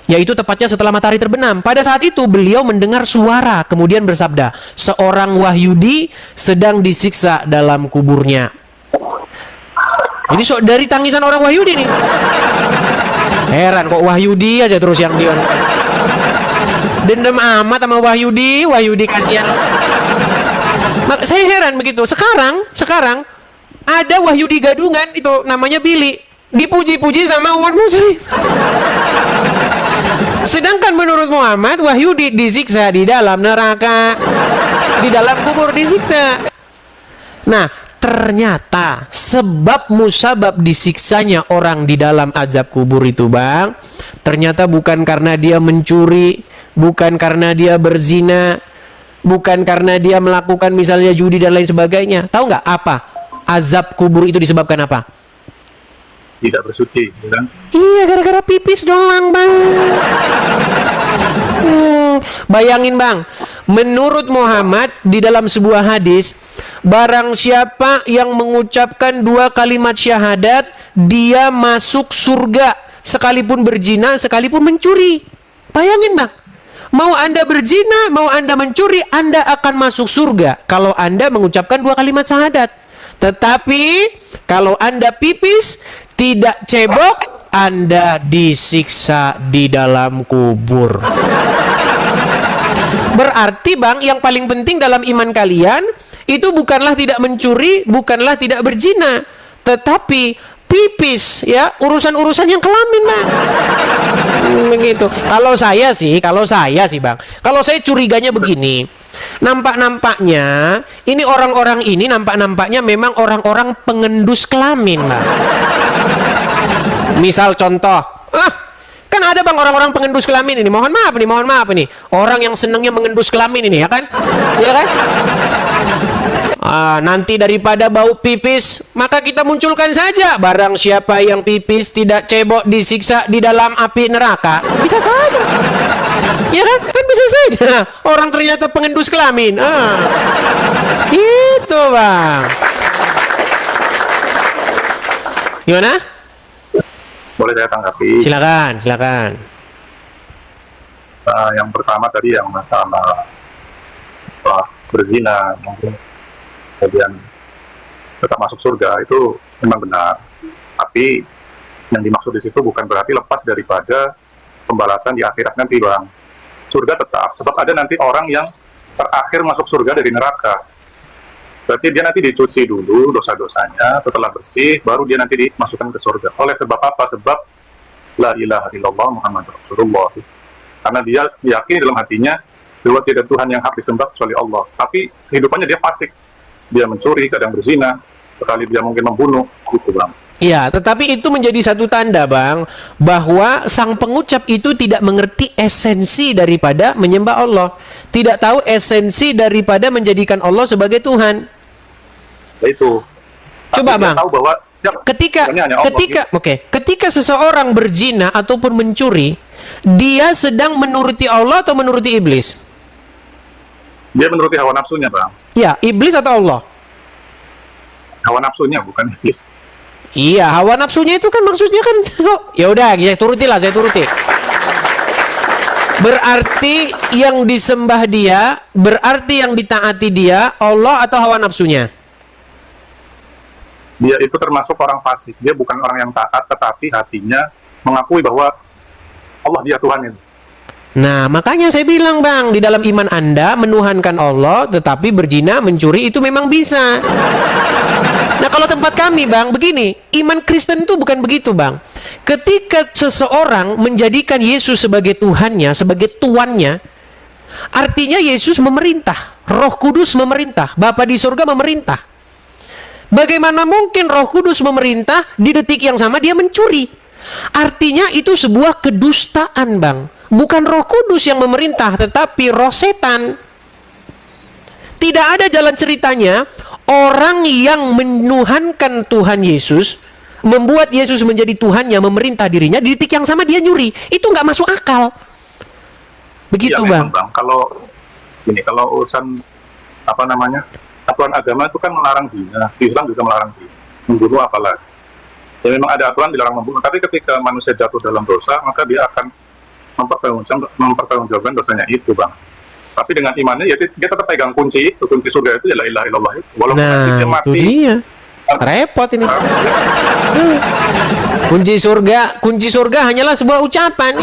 yaitu tepatnya setelah matahari terbenam. Pada saat itu beliau mendengar suara, kemudian bersabda, seorang Wahyudi sedang disiksa dalam kuburnya. Ini dari tangisan orang Wahyudi nih. Heran kok Wahyudi aja terus yang dia dendam amat sama Wahyudi kasihan. Saya heran begitu. Sekarang ada Wahyudi gadungan itu namanya Billy, dipuji-puji sama umat muslim. Sedangkan menurut Muhammad, Wahyudi disiksa di dalam neraka, di dalam kubur disiksa. Nah, ternyata sebab musabab disiksanya orang di dalam azab kubur itu Bang, ternyata bukan karena dia mencuri, bukan karena dia berzina, bukan karena dia melakukan misalnya judi dan lain sebagainya. Tahu nggak apa azab kubur itu disebabkan apa? Tidak bersuci, kan? Iya, gara-gara pipis doang Bang. Bayangin Bang, menurut Muhammad di dalam sebuah hadis, barang siapa yang mengucapkan 2 kalimat syahadat, dia masuk surga sekalipun berzina, sekalipun mencuri. Bayangin Bang, mau Anda berzina, mau Anda mencuri, Anda akan masuk surga kalau Anda mengucapkan 2 kalimat syahadat. Tetapi kalau Anda pipis, tidak cebok, Anda disiksa di dalam kubur. Berarti Bang, yang paling penting dalam iman kalian itu bukanlah tidak mencuri, bukanlah tidak berzina, tetapi pipis ya, urusan-urusan yang kelamin Bang. Begitu. Kalau saya sih Bang, kalau saya curiganya begini, nampaknya ini orang-orang ini nampaknya memang orang-orang pengendus kelamin Bang. Misal contoh, kan ada Bang orang-orang pengendus kelamin ini. Mohon maaf ini. Orang yang senangnya mengendus kelamin ini, ya kan? Ya kan? Nanti daripada bau pipis, maka kita munculkan saja, barang siapa yang pipis tidak cebok disiksa di dalam api neraka. Bisa saja. Ya kan? Kan bisa saja. Orang ternyata pengendus kelamin. Gitu Bang. Gimana? Boleh saya tanggapi? Silakan. Yang pertama tadi yang masalah berzina, mungkin kemudian tetap masuk surga, itu memang benar. Tapi yang dimaksud di situ bukan berarti lepas daripada pembalasan di akhirat nanti Bang. Surga tetap, sebab ada nanti orang yang terakhir masuk surga dari neraka. Berarti dia nanti dicuci dulu dosa-dosanya, setelah bersih baru dia nanti dimasukkan ke surga. Oleh sebab apa? Sebab la ilaha illallah Muhammad Rasulullah. Karena dia yakin dalam hatinya bahwa tidak Tuhan yang hak disembah kecuali Allah. Tapi kehidupannya dia fasik. Dia mencuri, kadang berzina, sekali dia mungkin membunuh, gitu Bang. Ya, tetapi itu menjadi satu tanda Bang, bahwa sang pengucap itu tidak mengerti esensi daripada menyembah Allah, tidak tahu esensi daripada menjadikan Allah sebagai Tuhan. Itu Coba dia Bang. tahu bahwa ketika seseorang berzina ataupun mencuri, dia sedang menuruti Allah atau menuruti iblis? Dia menuruti hawa nafsunya, Bang. Ya, iblis atau Allah? Hawa nafsunya, bukan iblis. Iya, hawa nafsunya itu kan maksudnya kan ya udah, saya turuti. Berarti yang disembah dia, berarti yang ditaati dia Allah atau hawa nafsunya? Dia itu termasuk orang fasik. Dia bukan orang yang taat, tetapi hatinya mengakui bahwa Allah dia Tuhan itu. Nah, makanya saya bilang Bang, di dalam iman Anda menuhankan Allah, tetapi berzina, mencuri itu memang bisa. Nah, kalau tempat kami Bang, begini, iman Kristen itu bukan begitu Bang. Ketika seseorang menjadikan Yesus sebagai Tuhannya, sebagai tuannya, artinya Yesus memerintah, Roh Kudus memerintah, Bapa di surga memerintah. Bagaimana mungkin Roh Kudus memerintah di detik yang sama dia mencuri? Artinya itu sebuah kedustaan Bang. Bukan Roh Kudus yang memerintah, tetapi roh setan. Tidak ada jalan ceritanya orang yang menuhankan Tuhan Yesus, membuat Yesus menjadi Tuhannya, memerintah dirinya, di detik yang sama dia nyuri. Itu nggak masuk akal. Begitu ya, Bang. Bang. Kalau urusan aturan agama itu kan melarang zina. Islam juga melarang zina. Membunuh apalagi. Ya memang ada aturan dilarang membunuh. Tapi ketika manusia jatuh dalam dosa, maka dia akan mempertanggungjawabkan dosanya itu Bang. Tapi dengan imannya ya dia tetap pegang kunci surga itu ya la ilaha illallah itu. Walaupun dia mati. Itu dia. Repot ini. kunci surga hanyalah sebuah ucapan.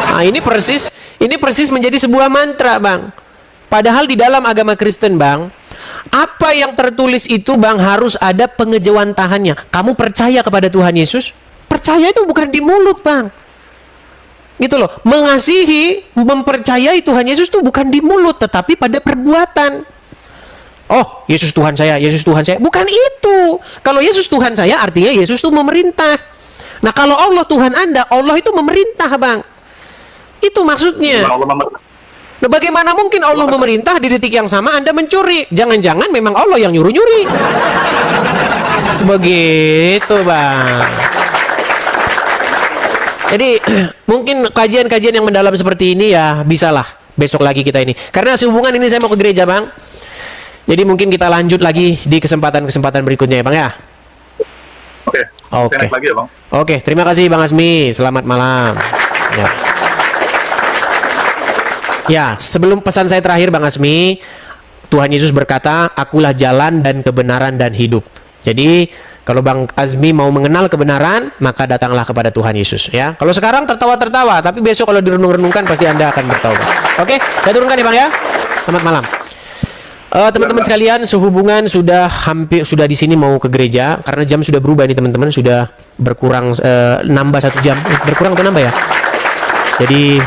Nah, ini persis menjadi sebuah mantra Bang. Padahal di dalam agama Kristen Bang, apa yang tertulis itu Bang harus ada pengejawantahannya. Kamu percaya kepada Tuhan Yesus? Percaya itu bukan di mulut Bang. Gitu loh, mengasihi, mempercayai Tuhan Yesus itu bukan di mulut, tetapi pada perbuatan. Oh, Yesus Tuhan saya, bukan itu. Kalau Yesus Tuhan saya, artinya Yesus itu memerintah. Nah, kalau Allah Tuhan Anda, Allah itu memerintah Bang. Itu maksudnya. Nah, bagaimana mungkin Allah memerintah di detik yang sama Anda mencuri? Jangan-jangan memang Allah yang nyuruh-nyuri. Begitu Bang. Jadi mungkin kajian-kajian yang mendalam seperti ini ya bisalah besok lagi kita ini. Karena sehubungan ini saya mau ke gereja Bang. Jadi mungkin kita lanjut lagi di kesempatan-kesempatan berikutnya ya Bang ya. Oke. Lagi ya Bang. Oke, terima kasih Bang Azmi. Selamat malam. Ya, sebelum pesan saya terakhir Bang Azmi, Tuhan Yesus berkata, "Akulah jalan dan kebenaran dan hidup." Jadi kalau Bang Azmi mau mengenal kebenaran, maka datanglah kepada Tuhan Yesus ya. Kalau sekarang tertawa-tertawa, tapi besok kalau direnung-renungkan pasti Anda akan bertaubat. Oke, saya turunkan ya Bang ya. Selamat malam. Teman-teman sekalian, sehubungan sudah di sini mau ke gereja karena jam sudah berubah nih teman-teman, sudah berkurang nambah 1 jam. Berkurang atau nambah ya? Jadi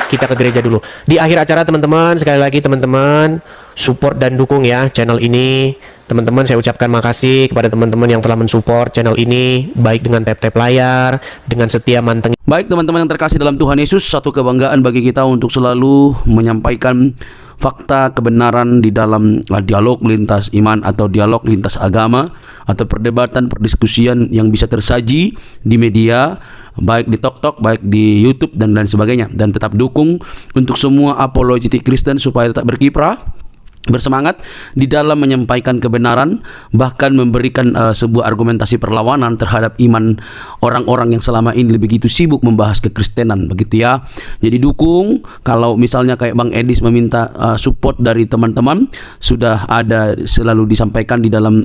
kita ke gereja dulu. Di akhir acara teman-teman, sekali lagi teman-teman support dan dukung ya channel ini. Teman-teman, saya ucapkan makasih kepada teman-teman yang telah mensupport channel ini, baik dengan tap-tap layar, dengan setia mantengin. Baik teman-teman yang terkasih dalam Tuhan Yesus, satu kebanggaan bagi kita untuk selalu menyampaikan fakta kebenaran di dalam dialog lintas iman atau dialog lintas agama atau perdebatan, perdiskusian yang bisa tersaji di media, baik di TokTok, baik di YouTube dan lain sebagainya. Dan tetap dukung untuk semua apologetik Kristen supaya tetap berkiprah, bersemangat di dalam menyampaikan kebenaran, bahkan memberikan sebuah argumentasi perlawanan terhadap iman orang-orang yang selama ini begitu sibuk membahas kekristenan, begitu ya. Jadi dukung. Kalau misalnya kayak Bang Edis meminta support dari teman-teman, sudah ada selalu disampaikan di dalam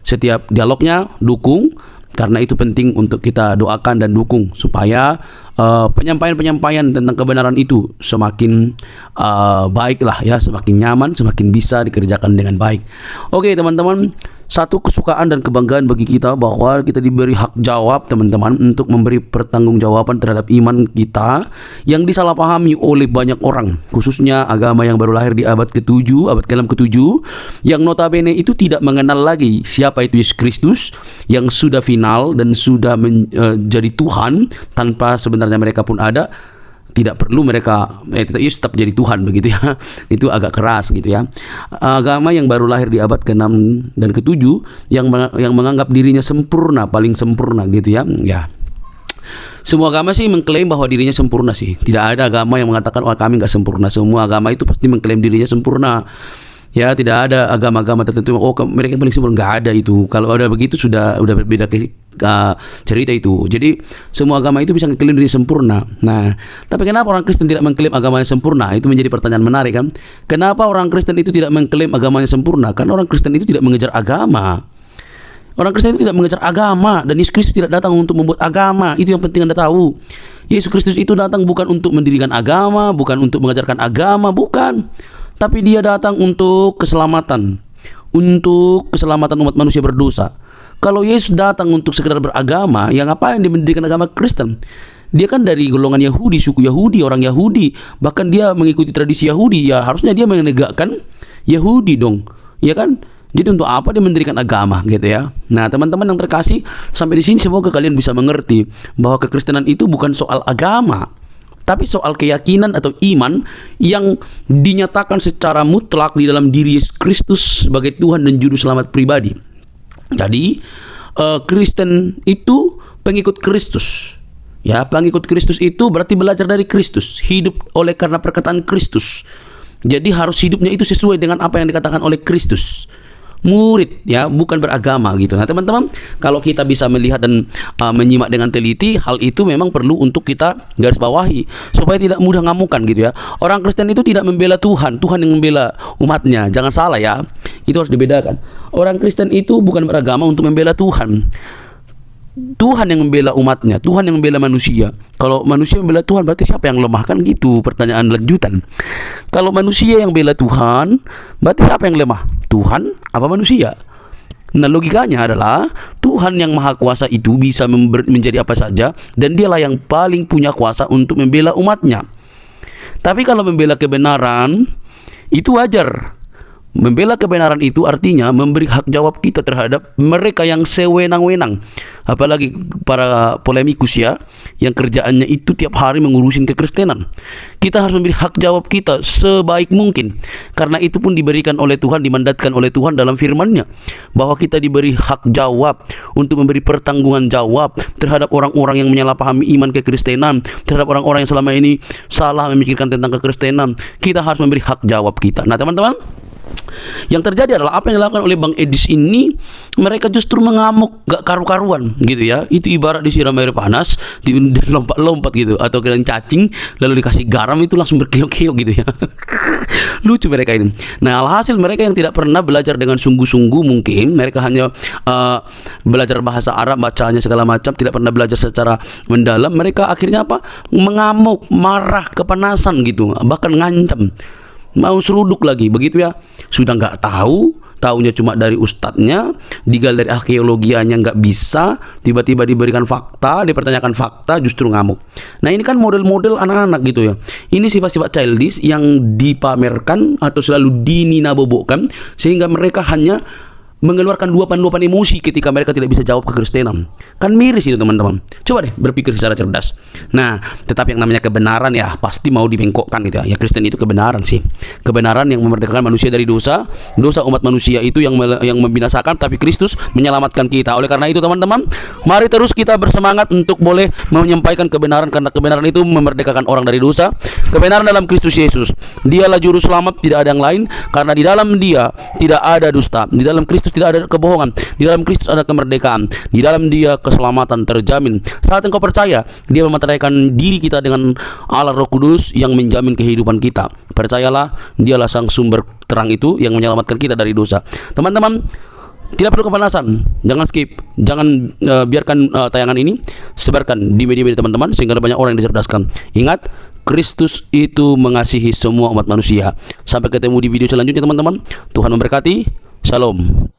setiap dialognya, dukung. Karena itu penting untuk kita doakan dan dukung supaya penyampaian-penyampaian tentang kebenaran itu semakin baik lah ya, semakin nyaman, semakin bisa dikerjakan dengan baik. Oke teman-teman, satu kesukaan dan kebanggaan bagi kita bahwa kita diberi hak jawab teman-teman untuk memberi pertanggungjawaban terhadap iman kita yang disalahpahami oleh banyak orang, khususnya agama yang baru lahir di abad ke-7, abad ke-7 yang notabene itu tidak mengenal lagi siapa itu Yesus Kristus yang sudah final dan sudah menjadi Tuhan tanpa sebenarnya mereka pun ada. tidak perlu mereka tetap jadi Tuhan begitu ya. Itu agak keras gitu ya. Agama yang baru lahir di abad ke-6 dan ke-7 yang menganggap dirinya sempurna, paling sempurna gitu ya. Ya. Semua agama sih mengklaim bahwa dirinya sempurna sih. Tidak ada agama yang mengatakan kami nggak sempurna. Semua agama itu pasti mengklaim dirinya sempurna. Ya, tidak ada agama-agama tertentu mereka yang paling sempurna, nggak ada itu. Kalau ada begitu sudah berbeda cerita itu. Jadi semua agama itu bisa mengklaim diri sempurna. Nah, tapi kenapa orang Kristen tidak mengklaim agamanya sempurna? Itu menjadi pertanyaan menarik kan. Kenapa orang Kristen itu tidak mengklaim agamanya sempurna? Karena orang Kristen itu tidak mengejar agama. Orang Kristen itu tidak mengejar agama, dan Yesus Kristus tidak datang untuk membuat agama. Itu yang penting Anda tahu. Yesus Kristus itu datang bukan untuk mendirikan agama, bukan untuk mengajarkan agama, bukan. Tapi dia datang untuk keselamatan, untuk keselamatan umat manusia berdosa. Kalau Yesus datang untuk sekedar beragama, yang ngapain dia mendirikan agama Kristen? Dia kan dari golongan Yahudi, suku Yahudi, orang Yahudi, bahkan dia mengikuti tradisi Yahudi. Ya harusnya dia menegakkan Yahudi dong, ya kan? Jadi untuk apa dia mendirikan agama gitu ya? Nah, teman-teman yang terkasih, sampai di sini semoga kalian bisa mengerti bahwa kekristenan itu bukan soal agama, tapi soal keyakinan atau iman yang dinyatakan secara mutlak di dalam diri Yesus Kristus sebagai Tuhan dan Juru Selamat pribadi. Jadi Kristen itu pengikut Kristus. Ya, pengikut Kristus itu berarti belajar dari Kristus, hidup oleh karena perkataan Kristus. Jadi harus hidupnya itu sesuai dengan apa yang dikatakan oleh Kristus. Murid ya, bukan beragama gitu. Nah teman-teman, kalau kita bisa melihat dan menyimak dengan teliti, hal itu memang perlu untuk kita garis bawahi supaya tidak mudah ngamukan gitu ya. Orang Kristen itu tidak membela Tuhan, Tuhan yang membela umatnya. Jangan salah ya, itu harus dibedakan. Orang Kristen itu bukan beragama untuk membela Tuhan. Tuhan yang membela umatnya, Tuhan yang membela manusia. Kalau manusia membela Tuhan, berarti siapa yang lemah? Kan gitu pertanyaan lanjutan. Kalau manusia yang bela Tuhan, berarti siapa yang lemah? Tuhan apa manusia? Nah logikanya adalah Tuhan yang maha kuasa itu bisa menjadi apa saja, dan dialah yang paling punya kuasa untuk membela umatnya. Tapi kalau membela kebenaran, itu wajar. Membela kebenaran itu artinya memberi hak jawab kita terhadap mereka yang sewenang-wenang. Apalagi para polemikus ya, yang kerjaannya itu tiap hari mengurusin kekristenan. Kita harus memberi hak jawab kita sebaik mungkin. Karena itu pun diberikan oleh Tuhan, dimandatkan oleh Tuhan dalam firman-Nya, bahwa kita diberi hak jawab untuk memberi pertanggungan jawab terhadap orang-orang yang menyalahpahami iman kekristenan, terhadap orang-orang yang selama ini salah memikirkan tentang kekristenan. Kita harus memberi hak jawab kita. Nah teman-teman, yang terjadi adalah apa yang dilakukan oleh Bang Edis ini, mereka justru mengamuk gak karu-karuan gitu ya. Itu ibarat disiram air panas, lompat-lompat gitu, atau kalian cacing lalu dikasih garam itu langsung berkeok-keok gitu ya. Lucu mereka ini. Nah alhasil mereka yang tidak pernah belajar dengan sungguh-sungguh, mungkin mereka hanya belajar bahasa Arab, bacanya segala macam, tidak pernah belajar secara mendalam. Mereka akhirnya apa? Mengamuk, marah, kepanasan gitu, bahkan ngancam, mau seruduk lagi begitu ya. Sudah nggak tahu, taunya cuma dari ustadznya, digali dari arkeologianya nggak bisa, tiba-tiba diberikan fakta, dipertanyakan fakta, justru ngamuk. Nah ini kan model-model anak-anak gitu ya. Ini sifat-sifat childish yang dipamerkan atau selalu dininabobokkan, sehingga mereka hanya mengeluarkan luapan-luapan emosi ketika mereka tidak bisa jawab kekristenan. Kan miris itu teman-teman. Coba deh berpikir secara cerdas. Nah, tetapi yang namanya kebenaran ya pasti mau dibengkokkan gitu ya. Ya Kristen itu kebenaran sih. Kebenaran yang memerdekakan manusia dari dosa. Dosa umat manusia itu yang membinasakan, tapi Kristus menyelamatkan kita. Oleh karena itu teman-teman, mari terus kita bersemangat untuk boleh menyampaikan kebenaran, karena kebenaran itu memerdekakan orang dari dosa. Kebenaran dalam Kristus Yesus. Dialah juru selamat, tidak ada yang lain, karena di dalam Dia tidak ada dusta. Di dalam Kristus tidak ada kebohongan. Di dalam Kristus ada kemerdekaan. Di dalam Dia keselamatan terjamin. Saat engkau percaya, Dia memateraikan diri kita dengan Allah Roh Kudus yang menjamin kehidupan kita. Percayalah, Dialah sang sumber terang itu yang menyelamatkan kita dari dosa. Teman-teman, tidak perlu kepanasan, jangan skip, jangan biarkan tayangan ini, sebarkan di media-media teman-teman sehingga banyak orang yang dicerdaskan. Ingat, Kristus itu mengasihi semua umat manusia. Sampai ketemu di video selanjutnya teman-teman. Tuhan memberkati. Shalom.